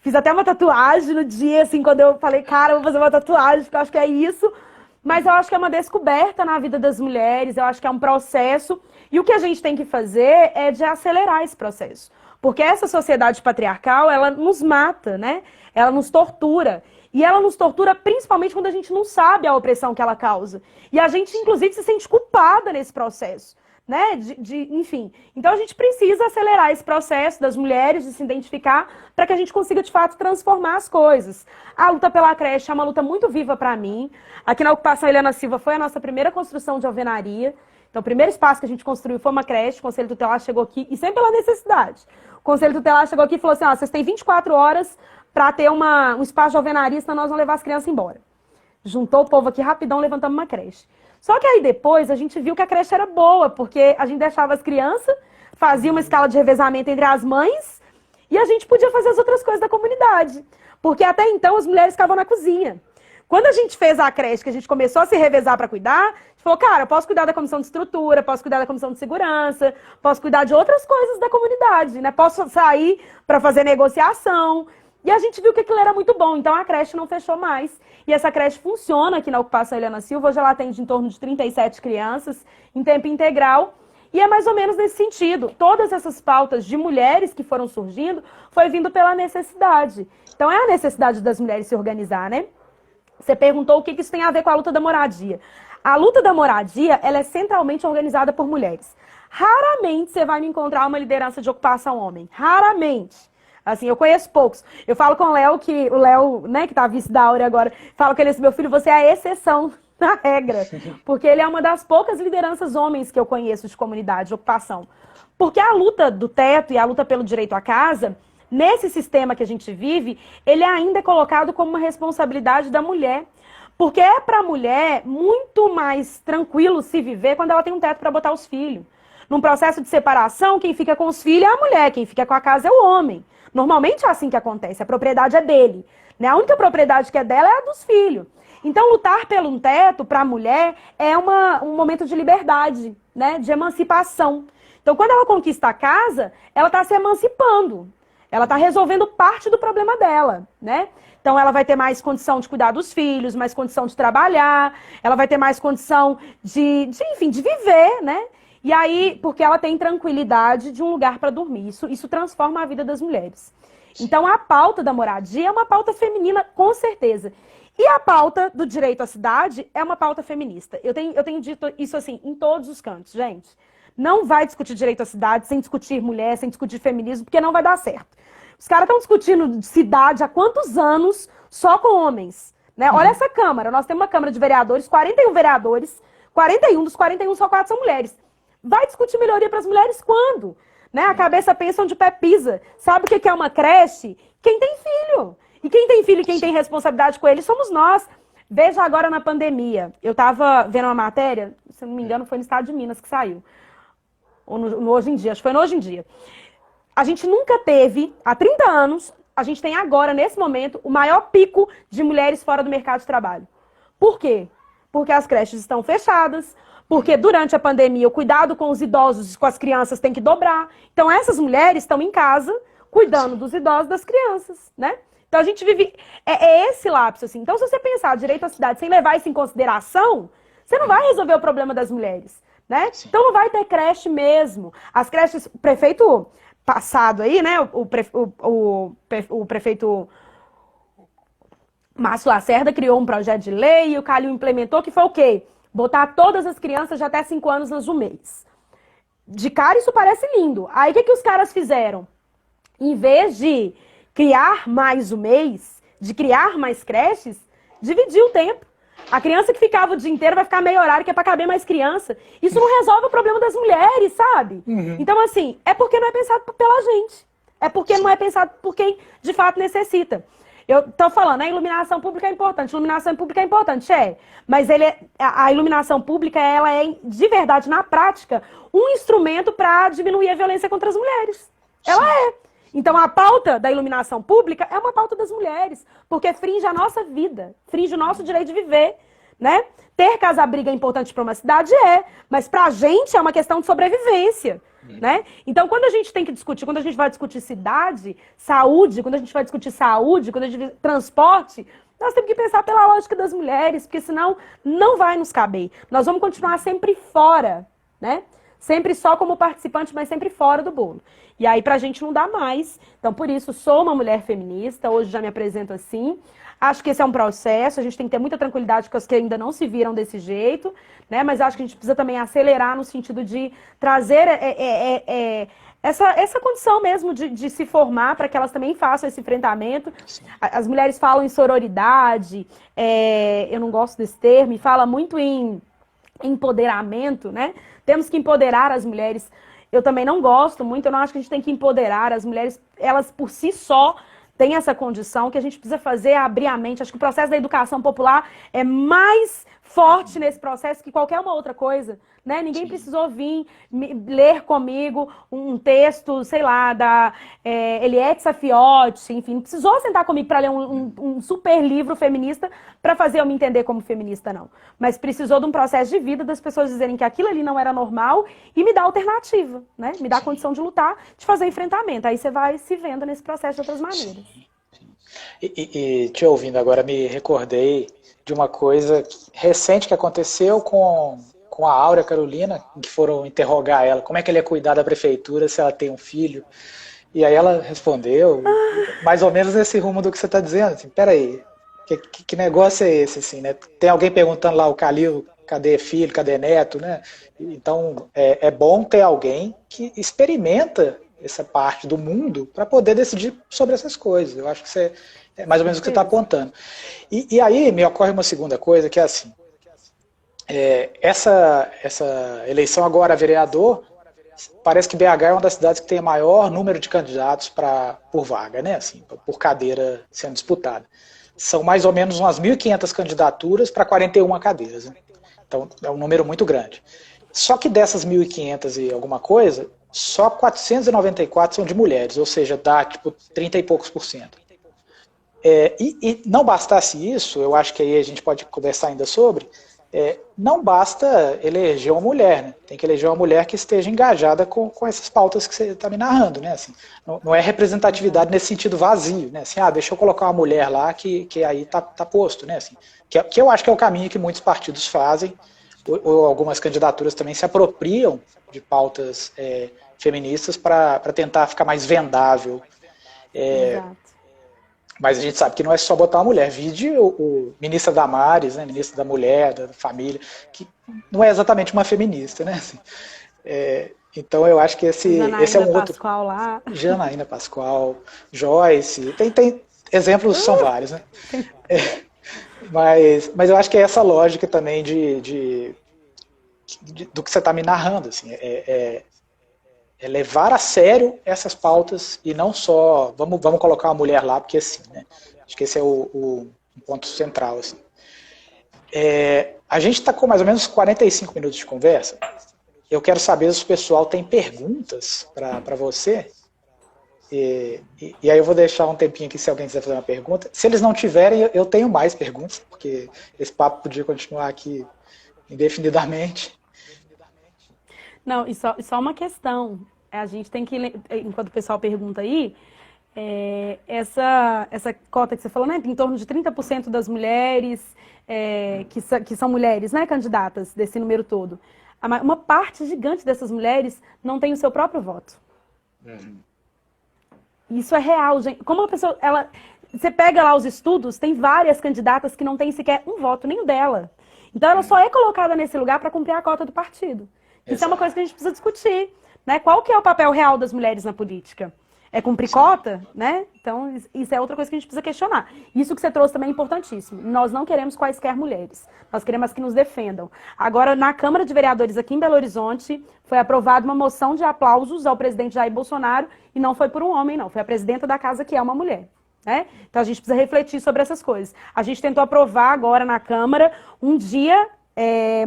fiz até uma tatuagem no dia, assim, quando eu falei, cara, eu vou fazer uma tatuagem, porque eu acho que é isso. Mas eu acho que é uma descoberta na vida das mulheres, eu acho que é um processo. E o que a gente tem que fazer é de acelerar esse processo. Porque essa sociedade patriarcal, ela nos mata, né? Ela nos tortura. E ela nos tortura principalmente quando a gente não sabe a opressão que ela causa. E a gente, inclusive, se sente culpada nesse processo, né? Enfim. Então a gente precisa acelerar esse processo das mulheres, de se identificar, para que a gente consiga, de fato, transformar as coisas. A luta pela creche é uma luta muito viva para mim. Aqui na ocupação Eliana Silva foi a nossa primeira construção de alvenaria. Então o primeiro espaço que a gente construiu foi uma creche. O Conselho Tutelar chegou aqui, e sempre pela necessidade. O Conselho Tutelar chegou aqui e falou assim, ó, vocês têm 24 horas para ter um espaço de alvenaria, senão nós vamos levar as crianças embora. Juntou o povo aqui rapidão, levantamos uma creche. Só que aí depois a gente viu que a creche era boa, porque a gente deixava as crianças, fazia uma escala de revezamento entre as mães, e a gente podia fazer as outras coisas da comunidade. Porque até então as mulheres ficavam na cozinha. Quando a gente fez a creche, que a gente começou a se revezar para cuidar, a gente falou, cara, eu posso cuidar da comissão de estrutura, posso cuidar da comissão de segurança, posso cuidar de outras coisas da comunidade, né? Posso sair para fazer negociação. E a gente viu que aquilo era muito bom, então a creche não fechou mais. E essa creche funciona aqui na ocupação Eliana Silva, hoje ela atende em torno de 37 crianças, em tempo integral. E é mais ou menos nesse sentido. Todas essas pautas de mulheres que foram surgindo, foi vindo pela necessidade. Então é a necessidade das mulheres se organizar, né? Você perguntou o que isso tem a ver com a luta da moradia. A luta da moradia, ela é centralmente organizada por mulheres. Raramente você vai me encontrar uma liderança de ocupação homem. Raramente. Assim, eu conheço poucos. Eu falo com o Léo, né, que tá vice da Áurea agora, falo com ele assim, meu filho, você é a exceção da regra. Porque ele é uma das poucas lideranças homens que eu conheço de comunidade, de ocupação. Porque a luta do teto e a luta pelo direito à casa, nesse sistema que a gente vive, ele ainda é colocado como uma responsabilidade da mulher. Porque é para a mulher muito mais tranquilo se viver quando ela tem um teto para botar os filhos. Num processo de separação, quem fica com os filhos é a mulher, quem fica com a casa é o homem. Normalmente é assim que acontece, a propriedade é dele. Né? A única propriedade que é dela é a dos filhos. Então, lutar pelo um teto para a mulher é um momento de liberdade, né? De emancipação. Então, quando ela conquista a casa, ela está se emancipando. Ela está resolvendo parte do problema dela, né? Então, ela vai ter mais condição de cuidar dos filhos, mais condição de trabalhar, ela vai ter mais condição de viver, né? E aí, porque ela tem tranquilidade de um lugar para dormir. Isso transforma a vida das mulheres. Então, a pauta da moradia é uma pauta feminina, com certeza. E a pauta do direito à cidade é uma pauta feminista. Eu tenho dito isso assim, em todos os cantos, gente. Não vai discutir direito à cidade sem discutir mulher, sem discutir feminismo, porque não vai dar certo. Os caras estão discutindo cidade há quantos anos só com homens? Né? Olha essa Câmara. Nós temos uma Câmara de vereadores, 41 vereadores, 41 dos 41 só 4 são mulheres. Vai discutir melhoria para as mulheres quando? né? A cabeça pensa onde o pé pisa. Sabe o que é uma creche? Quem tem filho. E quem tem filho e quem tem responsabilidade com ele somos nós. Veja agora na pandemia. Eu estava vendo uma matéria, se não me engano, foi no estado de Minas que saiu. Ou no Hoje em Dia, acho que foi no Hoje em Dia. A gente nunca teve, há 30 anos, a gente tem agora, nesse momento, o maior pico de mulheres fora do mercado de trabalho. Por quê? Porque as creches estão fechadas, porque durante a pandemia o cuidado com os idosos e com as crianças tem que dobrar. Então essas mulheres estão em casa cuidando dos idosos e das crianças, né? Então a gente vive... É esse lapso, assim. Então se você pensar direito à cidade sem levar isso em consideração, você não vai resolver o problema das mulheres, né? Então não vai ter creche mesmo. As creches... O prefeito passado aí, né? O prefeito Márcio Lacerda criou um projeto de lei e o Calil implementou, que foi o quê? Botar todas as crianças de até 5 anos nas UMEIs. De cara, isso parece lindo. Aí, o que os caras fizeram? Em vez de criar mais UMEIs, de criar mais creches, dividiu o tempo. A criança que ficava o dia inteiro vai ficar meio horário, que é para caber mais criança. Isso não resolve o problema das mulheres, sabe? Então, assim, é porque não é pensado pela gente. É porque não é pensado por quem, de fato, necessita. Eu tô falando, a iluminação pública é importante. Iluminação pública é importante, mas a iluminação pública, ela é, de verdade, na prática, um instrumento para diminuir a violência contra as mulheres. Ela é. Então, a pauta da iluminação pública é uma pauta das mulheres, porque fringe a nossa vida, fringe o nosso direito de viver, né? Ter casa-abriga é importante para uma cidade, mas para a gente é uma questão de sobrevivência, né? Então, quando a gente tem que discutir, quando a gente vai discutir cidade, saúde, quando a gente vai discutir saúde, quando a gente transporte, nós temos que pensar pela lógica das mulheres, porque senão não vai nos caber. Nós vamos continuar sempre fora, né? Sempre só como participante, mas sempre fora do bolo. E aí pra gente não dá mais. Então, por isso, sou uma mulher feminista, hoje já me apresento assim. Acho que esse é um processo, a gente tem que ter muita tranquilidade com as que ainda não se viram desse jeito, né? Mas acho que a gente precisa também acelerar no sentido de trazer essa condição mesmo de se formar para que elas também façam esse enfrentamento. As mulheres falam em sororidade, eu não gosto desse termo, e fala muito em empoderamento, né? Temos que empoderar as mulheres. Eu também não gosto muito, eu não acho que a gente tem que empoderar as mulheres, elas por si só têm essa condição, que a gente precisa fazer é abrir a mente. Acho que o processo da educação popular é mais forte nesse processo que qualquer uma outra coisa, né? Ninguém precisou vir ler comigo um texto, sei lá, da Eliette Safiotti, enfim, não precisou sentar comigo para ler um super livro feminista para fazer eu me entender como feminista, não. Mas precisou de um processo de vida das pessoas dizerem que aquilo ali não era normal e me dar alternativa, né? Me dar a condição de lutar, de fazer enfrentamento. Aí você vai se vendo nesse processo de outras maneiras. E te ouvindo agora, me recordei de uma coisa recente que aconteceu com a Áurea Carolina, que foram interrogar ela, como é que ela ia cuidar da prefeitura se ela tem um filho. E aí ela respondeu, mais ou menos nesse rumo do que você está dizendo, assim, peraí, que negócio é esse, assim, né? Tem alguém perguntando lá, o Calil, cadê filho, cadê neto, né? Então, é bom ter alguém que experimenta essa parte do mundo para poder decidir sobre essas coisas. Eu acho que você é mais ou menos o que você está apontando. E aí me ocorre uma segunda coisa, que é assim, essa eleição agora a vereador, parece que BH é uma das cidades que tem o maior número de candidatos por vaga, né? Assim, por cadeira sendo disputada. São mais ou menos umas 1.500 candidaturas para 41 cadeiras. Né? Então é um número muito grande. Só que dessas 1.500 e alguma coisa, só 494 são de mulheres, ou seja, dá tipo 30 e poucos %. E não bastasse isso, eu acho que aí a gente pode conversar ainda sobre, não basta eleger uma mulher, né? Tem que eleger uma mulher que esteja engajada com essas pautas que você está me narrando, né? Assim, não é representatividade nesse sentido vazio, né? Assim, deixa eu colocar uma mulher lá que aí tá posto, né? Assim, que eu acho que é o caminho que muitos partidos fazem, ou algumas candidaturas também se apropriam de pautas feministas para tentar ficar mais vendável. Exato. Mas a gente sabe que não é só botar uma mulher. Vide o ministro Damares, né, ministro da Mulher, da Família, que não é exatamente uma feminista, né? Assim, então eu acho que esse é um outro... Pascoal lá. Janaína Pascoal, Joyce, tem exemplos, são vários, né? Mas eu acho que é essa lógica também do que você está me narrando, assim, levar a sério essas pautas e não só vamos colocar uma mulher lá, porque assim, né? Acho que esse é um ponto central. Assim. A gente está com mais ou menos 45 minutos de conversa. Eu quero saber se o pessoal tem perguntas para você. E aí eu vou deixar um tempinho aqui se alguém quiser fazer uma pergunta. Se eles não tiverem, eu tenho mais perguntas, porque esse papo podia continuar aqui indefinidamente. Não, e só uma questão. A gente tem que, enquanto o pessoal pergunta aí, essa cota que você falou, né? Em torno de 30% das mulheres que são mulheres, né, candidatas desse número todo. Uma parte gigante dessas mulheres não tem o seu próprio voto. Uhum. Isso é real, gente. Como a pessoa, você pega lá os estudos, tem várias candidatas que não têm sequer um voto, nem o dela. Então ela só é colocada nesse lugar para cumprir a cota do partido. Isso é uma coisa que a gente precisa discutir, né? Qual que é o papel real das mulheres na política? É cumprir cota, né? Então, isso é outra coisa que a gente precisa questionar. Isso que você trouxe também é importantíssimo. Nós não queremos quaisquer mulheres. Nós queremos as que nos defendam. Agora, na Câmara de Vereadores aqui em Belo Horizonte, foi aprovada uma moção de aplausos ao presidente Jair Bolsonaro, e não foi por um homem, não. Foi a presidenta da casa, que é uma mulher. Né? Então, a gente precisa refletir sobre essas coisas. A gente tentou aprovar agora na Câmara um dia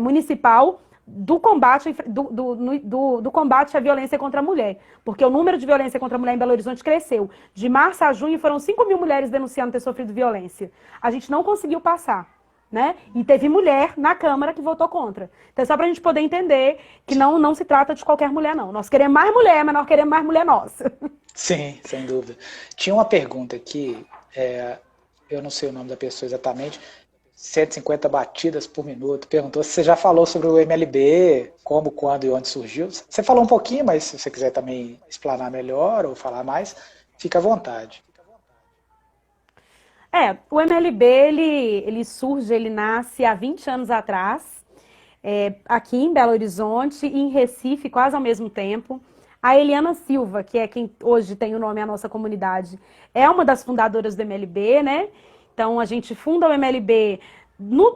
municipal do combate, do combate à violência contra a mulher. Porque o número de violência contra a mulher em Belo Horizonte cresceu. De março a junho foram 5.000 mulheres denunciando ter sofrido violência. A gente não conseguiu passar. Né? E teve mulher na Câmara que votou contra. Então é só para a gente poder entender que não se trata de qualquer mulher, não. Nós queremos mais mulher, mas nós queremos mais mulher nossa. Sim, sem dúvida. Tinha uma pergunta aqui, eu não sei o nome da pessoa exatamente, 150 batidas por minuto. Perguntou se você já falou sobre o MLB, como, quando e onde surgiu. Você falou um pouquinho, mas se você quiser também explanar melhor ou falar mais, fica à vontade. O MLB, ele surge, ele nasce há 20 anos atrás, aqui em Belo Horizonte e em Recife, quase ao mesmo tempo. A Eliana Silva, que é quem hoje tem o nome à nossa comunidade, é uma das fundadoras do MLB, né? Então, a gente funda o MLB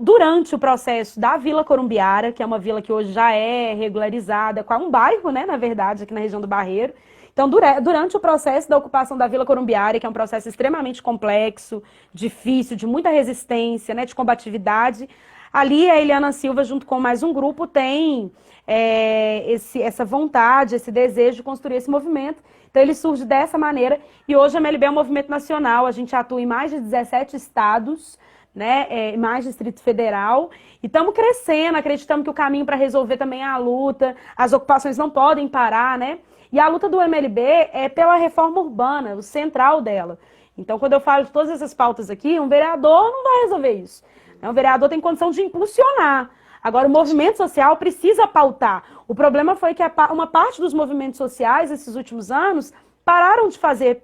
durante o processo da Vila Corumbiara, que é uma vila que hoje já é regularizada, com um bairro, né, na verdade, aqui na região do Barreiro. Então, durante o processo da ocupação da Vila Corumbiara, que é um processo extremamente complexo, difícil, de muita resistência, né, de combatividade, ali a Eliana Silva, junto com mais um grupo, tem essa vontade, esse desejo de construir esse movimento. Então, ele surge dessa maneira. E hoje a MLB é um movimento nacional, a gente atua em mais de 17 estados, né, mais Distrito Federal, e estamos crescendo, acreditamos que o caminho para resolver também é a luta, as ocupações não podem parar, né? E a luta do MLB é pela reforma urbana, o central dela. Então, quando eu falo de todas essas pautas aqui, um vereador não vai resolver isso. Um vereador tem condição de impulsionar. Agora, o movimento social precisa pautar. O problema foi que uma parte dos movimentos sociais, esses últimos anos, pararam de fazer,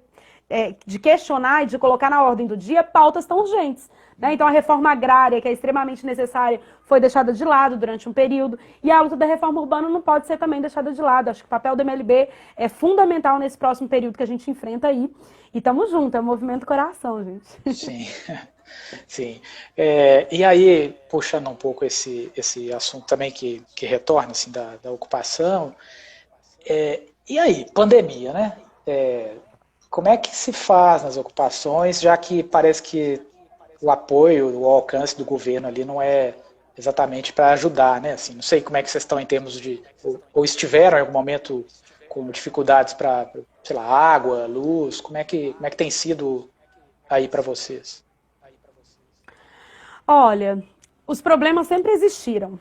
de questionar e de colocar na ordem do dia pautas tão urgentes. Né? Então, a reforma agrária, que é extremamente necessária, foi deixada de lado durante um período. E a luta da reforma urbana não pode ser também deixada de lado. Acho que o papel do MLB é fundamental nesse próximo período que a gente enfrenta aí. E estamos juntos, é um movimento coração, gente. Sim, sim. E aí, puxando um pouco esse assunto também que retorna assim, da ocupação, e aí, pandemia, né? Como é que se faz nas ocupações, já que parece que o apoio, o alcance do governo ali não é exatamente para ajudar, né? Assim, não sei como é que vocês estão em termos de... Ou estiveram em algum momento com dificuldades para, sei lá, água, luz, como é que tem sido aí para vocês? Olha, os problemas sempre existiram.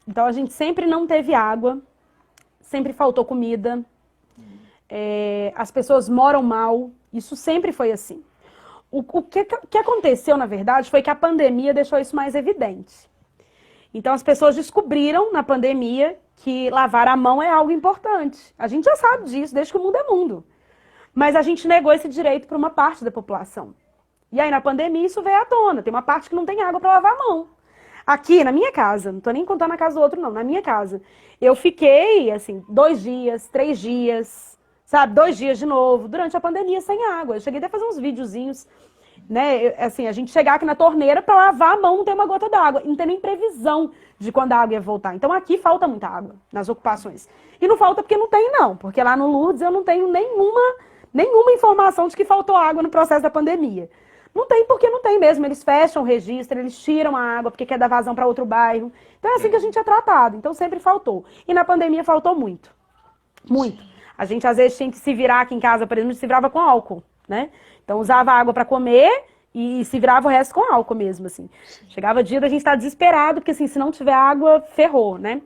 Então, a gente sempre não teve água, sempre faltou comida, as pessoas moram mal, isso sempre foi assim. O que aconteceu, na verdade, foi que a pandemia deixou isso mais evidente. Então, as pessoas descobriram na pandemia que lavar a mão é algo importante. A gente já sabe disso, desde que o mundo é mundo. Mas a gente negou esse direito para uma parte da população. E aí, na pandemia, isso veio à tona. Tem uma parte que não tem água para lavar a mão. Aqui, na minha casa, não estou nem contando na casa do outro, não. Na minha casa, eu fiquei, assim, 2 dias, 3 dias, sabe? 2 dias de novo, durante a pandemia, sem água. Eu cheguei até a fazer uns videozinhos né? Assim, a gente chegar aqui na torneira para lavar a mão, não tem uma gota d'água, não tem nem previsão de quando a água ia voltar. Então aqui falta muita água nas ocupações. E não falta porque não tem, não, porque lá no Lourdes eu não tenho nenhuma informação de que faltou água no processo da pandemia. Não tem porque não tem mesmo, eles fecham o registro, eles tiram a água porque quer dar vazão para outro bairro. Então é assim que a gente é tratado, então sempre faltou. E na pandemia faltou muito, muito. A gente às vezes tinha que se virar aqui em casa, por exemplo, se virava com álcool, né? Então usava água para comer e se virava o resto com álcool mesmo, assim. Chegava dia da gente estar desesperado, porque assim, se não tiver água, ferrou, né?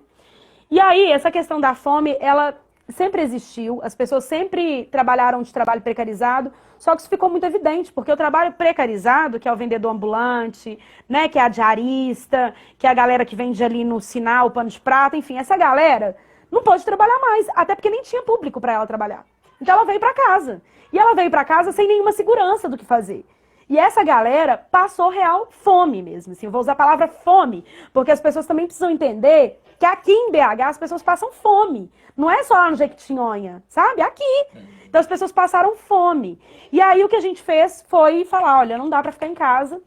E aí, essa questão da fome, ela sempre existiu, as pessoas sempre trabalharam de trabalho precarizado, só que isso ficou muito evidente, porque o trabalho precarizado, que é o vendedor ambulante, né, que é a diarista, que é a galera que vende ali no sinal, pano de prata, enfim, essa galera não pode trabalhar mais, até porque nem tinha público para ela trabalhar. Então ela veio para casa. E ela veio para casa sem nenhuma segurança do que fazer. E essa galera passou real fome mesmo, assim, eu vou usar a palavra fome, porque as pessoas também precisam entender que aqui em BH as pessoas passam fome. Não é só lá no Jequitinhonha, sabe? Aqui. Então as pessoas passaram fome. E aí o que a gente fez foi falar, olha, não dá para ficar em casa,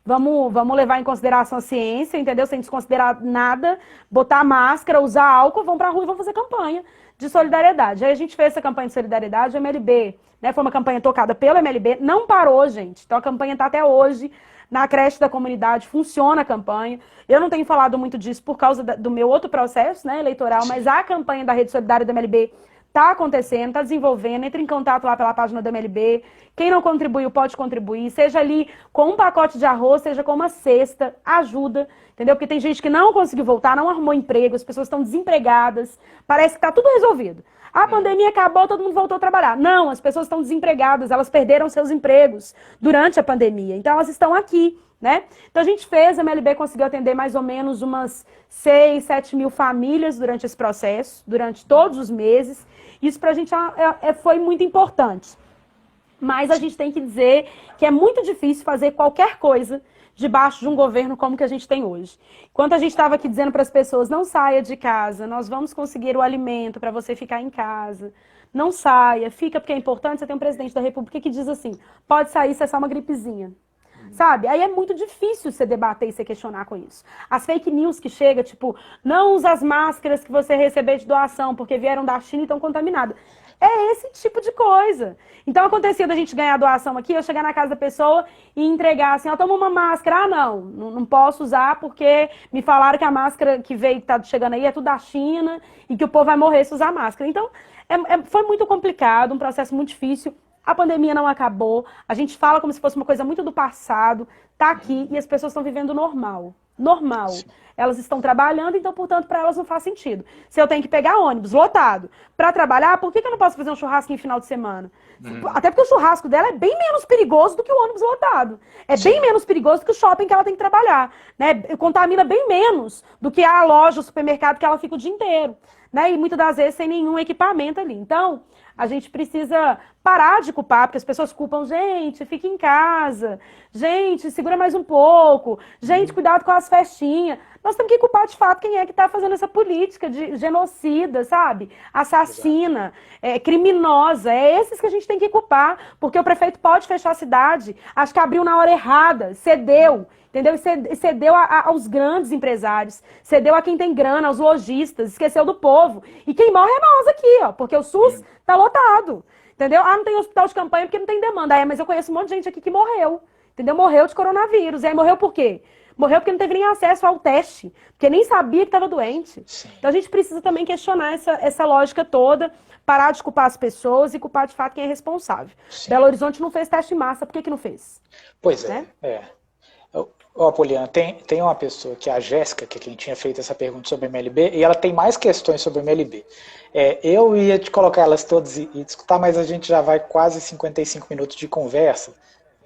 vamos levar em consideração a ciência, entendeu? Sem desconsiderar nada, botar máscara, usar álcool, vamos pra rua e vamos fazer campanha de solidariedade. Aí a gente fez essa campanha de solidariedade, o MLB, né? Foi uma campanha tocada pelo MLB, não parou, gente. Então a campanha tá até hoje na creche da comunidade, funciona a campanha. Eu não tenho falado muito disso por causa do meu outro processo, né, eleitoral, mas a campanha da Rede Solidária do MLB está acontecendo, está desenvolvendo, entre em contato lá pela página do MLB. Quem não contribuiu pode contribuir, seja ali com um pacote de arroz, seja com uma cesta, ajuda, entendeu? Porque tem gente que não conseguiu voltar, não arrumou emprego, as pessoas estão desempregadas, parece que está tudo resolvido. A pandemia acabou, todo mundo voltou a trabalhar. Não, as pessoas estão desempregadas, elas perderam seus empregos durante a pandemia, então elas estão aqui, né? Então a gente fez, a MLB conseguiu atender mais ou menos umas 6, 7 mil famílias durante esse processo, durante todos os meses. Isso pra gente foi muito importante. Mas a gente tem que dizer que é muito difícil fazer qualquer coisa debaixo de um governo como que a gente tem hoje. Enquanto a gente estava aqui dizendo para as pessoas, não saia de casa, nós vamos conseguir o alimento para você ficar em casa. Não saia, fica porque é importante. Você tem um presidente da República que diz assim, pode sair se é só uma gripezinha. Sabe? Aí é muito difícil você debater e você questionar com isso. As fake news que chegam, tipo, não usa as máscaras que você receber de doação porque vieram da China e estão contaminadas. É esse tipo de coisa. Então acontecia da gente ganhar doação aqui, eu chegar na casa da pessoa e entregar assim, ó, toma uma máscara. Ah, não posso usar porque me falaram que a máscara que veio, que tá chegando aí, é tudo da China e que o povo vai morrer se usar máscara. Então, foi muito complicado, um processo muito difícil. A pandemia não acabou, a gente fala como se fosse uma coisa muito do passado, tá aqui e as pessoas estão vivendo normal. Normal. Sim. Elas estão trabalhando, então, portanto, para elas não faz sentido. Se eu tenho que pegar ônibus lotado para trabalhar, por que eu não posso fazer um churrasco em final de semana? Até porque o churrasco dela é bem menos perigoso do que o ônibus lotado. É Sim. bem menos perigoso do que o shopping que ela tem que trabalhar. Né? Contamina bem menos do que a loja, o supermercado que ela fica o dia inteiro. Né? E muitas das vezes sem nenhum equipamento ali. Então, a gente precisa parar de culpar, porque as pessoas culpam, gente, fica em casa, gente, segura mais um pouco, gente, cuidado com as festinhas. Nós temos que culpar de fato quem é que está fazendo essa política de genocida, sabe? Assassina, criminosa, é esses que a gente tem que culpar, porque o prefeito pode fechar a cidade, acho que abriu na hora errada, cedeu. Entendeu? Cedeu aos grandes empresários, cedeu a quem tem grana, aos lojistas, esqueceu do povo. E quem morre é nós aqui, ó, porque o SUS tá lotado. Entendeu? Ah, não tem hospital de campanha porque não tem demanda. Mas eu conheço um monte de gente aqui que morreu. Entendeu? Morreu de coronavírus. E aí morreu por quê? Morreu porque não teve nem acesso ao teste, porque nem sabia que estava doente. Sim. Então a gente precisa também questionar essa lógica toda, parar de culpar as pessoas e culpar de fato quem é responsável. Sim. Belo Horizonte não fez teste em massa, por que não fez? Pois é, Ó, Poliana, tem uma pessoa que é a Jéssica, que é quem tinha feito essa pergunta sobre o MLB, e ela tem mais questões sobre o MLB. Eu ia te colocar elas todas e discutir, mas a gente já vai quase 55 minutos de conversa.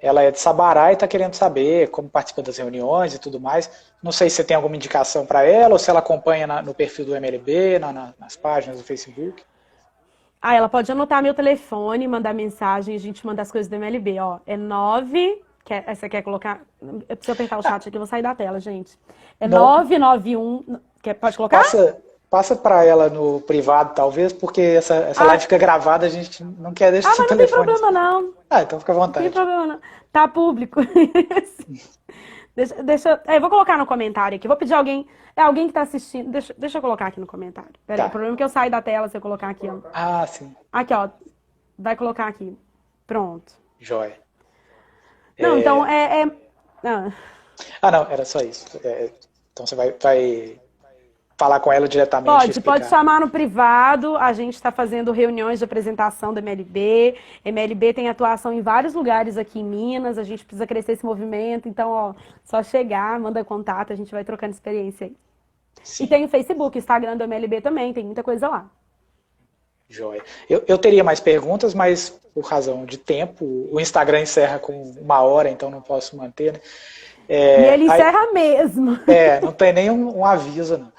Ela é de Sabará e está querendo saber como participa das reuniões e tudo mais. Não sei se você tem alguma indicação para ela, ou se ela acompanha no perfil do MLB, nas páginas do Facebook. Ela pode anotar meu telefone, mandar mensagem, a gente manda as coisas do MLB. Ó, é 9... Você quer colocar? Eu preciso apertar o chat aqui, eu vou sair da tela, gente. É 991... Pode colocar? Passa para ela no privado, talvez, porque essa live fica gravada, a gente não quer deixar seu mas não tem telefone. problema não. Então fica à vontade. Não tem problema não. Tá público. Eu vou colocar no comentário aqui. Vou pedir alguém que tá assistindo. Deixa eu colocar aqui no comentário. Pera aí, o problema é que eu saio da tela se eu colocar aqui, ó. Sim. Aqui, ó. Vai colocar aqui. Pronto. Joia. Não, então não, era só isso. Então você vai falar com ela diretamente. Pode chamar no privado. A gente está fazendo reuniões de apresentação da MLB. MLB tem atuação em vários lugares aqui em Minas. A gente precisa crescer esse movimento. Então, ó, só chegar, manda contato, a gente vai trocando experiência aí. Sim. E tem o Facebook, Instagram do MLB também, tem muita coisa lá. Joia. Eu teria mais perguntas, mas por razão de tempo, o Instagram encerra com 1 hora, então não posso manter, né? E ele encerra mesmo. Não tem nenhum aviso, não.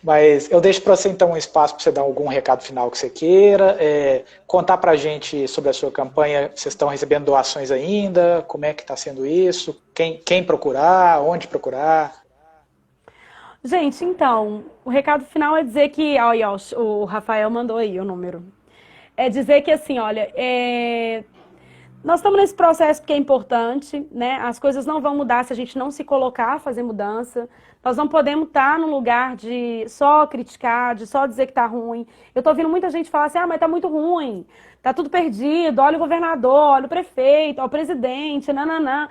Mas eu deixo para você, então, um espaço para você dar algum recado final que você queira, contar para a gente sobre a sua campanha. Vocês estão recebendo doações ainda? Como é que está sendo isso? Quem procurar? Onde procurar? Gente, então, o recado final é dizer que... Olha, o Rafael mandou aí o número. É dizer que, assim, olha... Nós estamos nesse processo porque é importante, né? As coisas não vão mudar se a gente não se colocar a fazer mudança. Nós não podemos estar no lugar de só criticar, de só dizer que tá ruim. Eu tô ouvindo muita gente falar assim, mas tá muito ruim, tá tudo perdido, olha o governador, olha o prefeito, olha o presidente, nananã.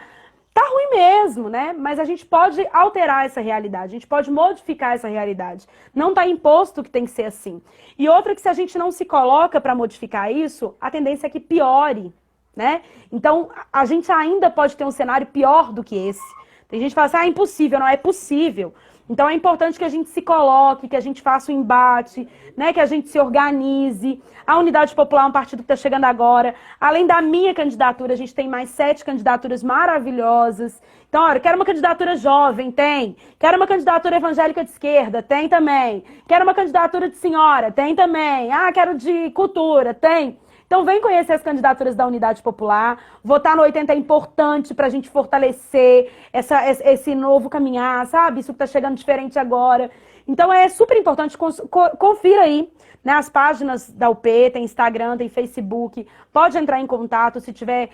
Tá ruim mesmo, né? Mas a gente pode alterar essa realidade, a gente pode modificar essa realidade. Não tá imposto que tem que ser assim. E outra que se a gente não se coloca para modificar isso, a tendência é que piore. Né? Então, a gente ainda pode ter um cenário pior do que esse. Tem gente que fala assim, é impossível, não é possível. Então, é importante que a gente se coloque, que a gente faça o embate, né? Que a gente se organize. A Unidade Popular é um partido que está chegando agora. Além da minha candidatura, a gente tem mais 7 candidaturas maravilhosas. Então, olha, quero uma candidatura jovem, tem. Quero uma candidatura evangélica de esquerda, tem também. Quero uma candidatura de senhora, tem também. Quero de cultura, tem. Então, vem conhecer as candidaturas da Unidade Popular. Votar no 80 é importante para a gente fortalecer esse novo caminhar, sabe? Isso que está chegando diferente agora. Então, é super importante. Confira aí, né, as páginas da UP, tem Instagram, tem Facebook. Pode entrar em contato se tiver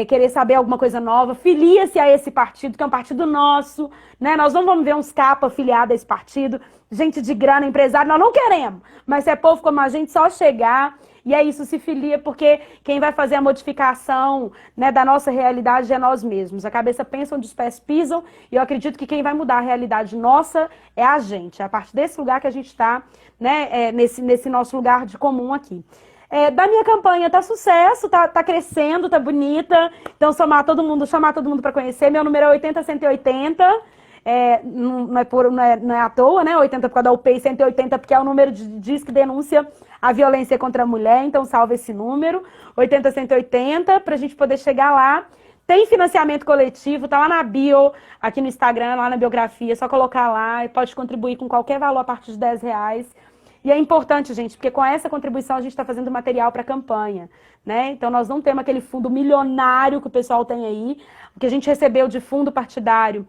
querer saber alguma coisa nova. Filia-se a esse partido, que é um partido nosso. Né? Nós não vamos ver uns capa afiliados a esse partido. Gente de grana, empresário, nós não queremos. Mas se é povo como a gente, só chegar... E é isso, se filia, porque quem vai fazer a modificação, né, da nossa realidade é nós mesmos. A cabeça pensa onde os pés pisam, e eu acredito que quem vai mudar a realidade nossa é a gente. É a partir desse lugar que a gente está, né, nesse nosso lugar de comum aqui. Da minha campanha tá sucesso, tá crescendo, tá bonita. Então, chamar todo mundo para conhecer. Meu número é 80180. Não é à toa, né? 80 por causa da UP e 180 porque é o número de Disque Denúncia a Violência contra a Mulher, então salva esse número, 80-180, pra gente poder chegar lá. Tem financiamento coletivo, tá lá na bio, aqui no Instagram, lá na biografia, é só colocar lá e pode contribuir com qualquer valor a partir de R$10. E é importante, gente, porque com essa contribuição a gente está fazendo material para a campanha, né? Então nós não temos aquele fundo milionário que o pessoal tem aí, o que a gente recebeu de fundo partidário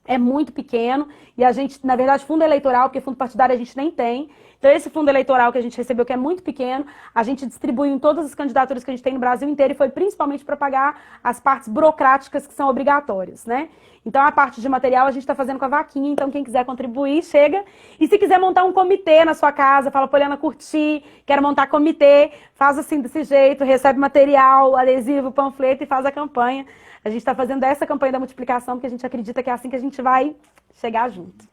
é muito pequeno, e a gente, na verdade, fundo eleitoral, porque fundo partidário a gente nem tem. Então, esse fundo eleitoral que a gente recebeu, que é muito pequeno, a gente distribuiu em todas as candidaturas que a gente tem no Brasil inteiro, e foi principalmente para pagar as partes burocráticas que são obrigatórias, né? Então, a parte de material a gente está fazendo com a vaquinha, então quem quiser contribuir, chega. E se quiser montar um comitê na sua casa, fala, Poliana, curti, quero montar comitê, faz assim, desse jeito, recebe material, adesivo, panfleto e faz a campanha. A gente está fazendo essa campanha da multiplicação, porque a gente acredita que é assim que a gente vai chegar junto.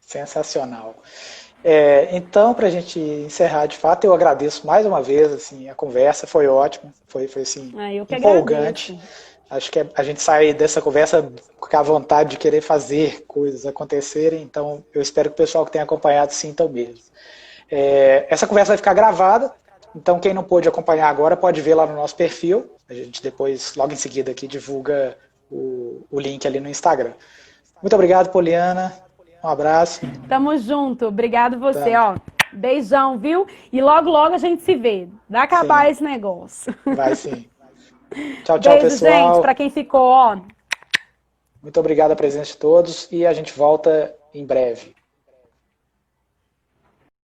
Sensacional. Então, para a gente encerrar, de fato, eu agradeço mais uma vez, assim, a conversa foi ótima, foi assim, empolgante. Acho que a gente sai dessa conversa com a vontade de querer fazer coisas acontecerem, então eu espero que o pessoal que tenha acompanhado sinta o mesmo. Essa conversa vai ficar gravada, então quem não pôde acompanhar agora pode ver lá no nosso perfil, a gente depois, logo em seguida, aqui divulga o link ali no Instagram. Muito obrigado, Poliana. Um abraço. Tamo junto. Obrigado você, ó. Beijão, viu? E logo, logo a gente se vê. Vai acabar esse negócio. Vai sim. Tchau, tchau, beijo, pessoal. Gente, pra quem ficou, ó. Muito obrigado a presença de todos e a gente volta em breve.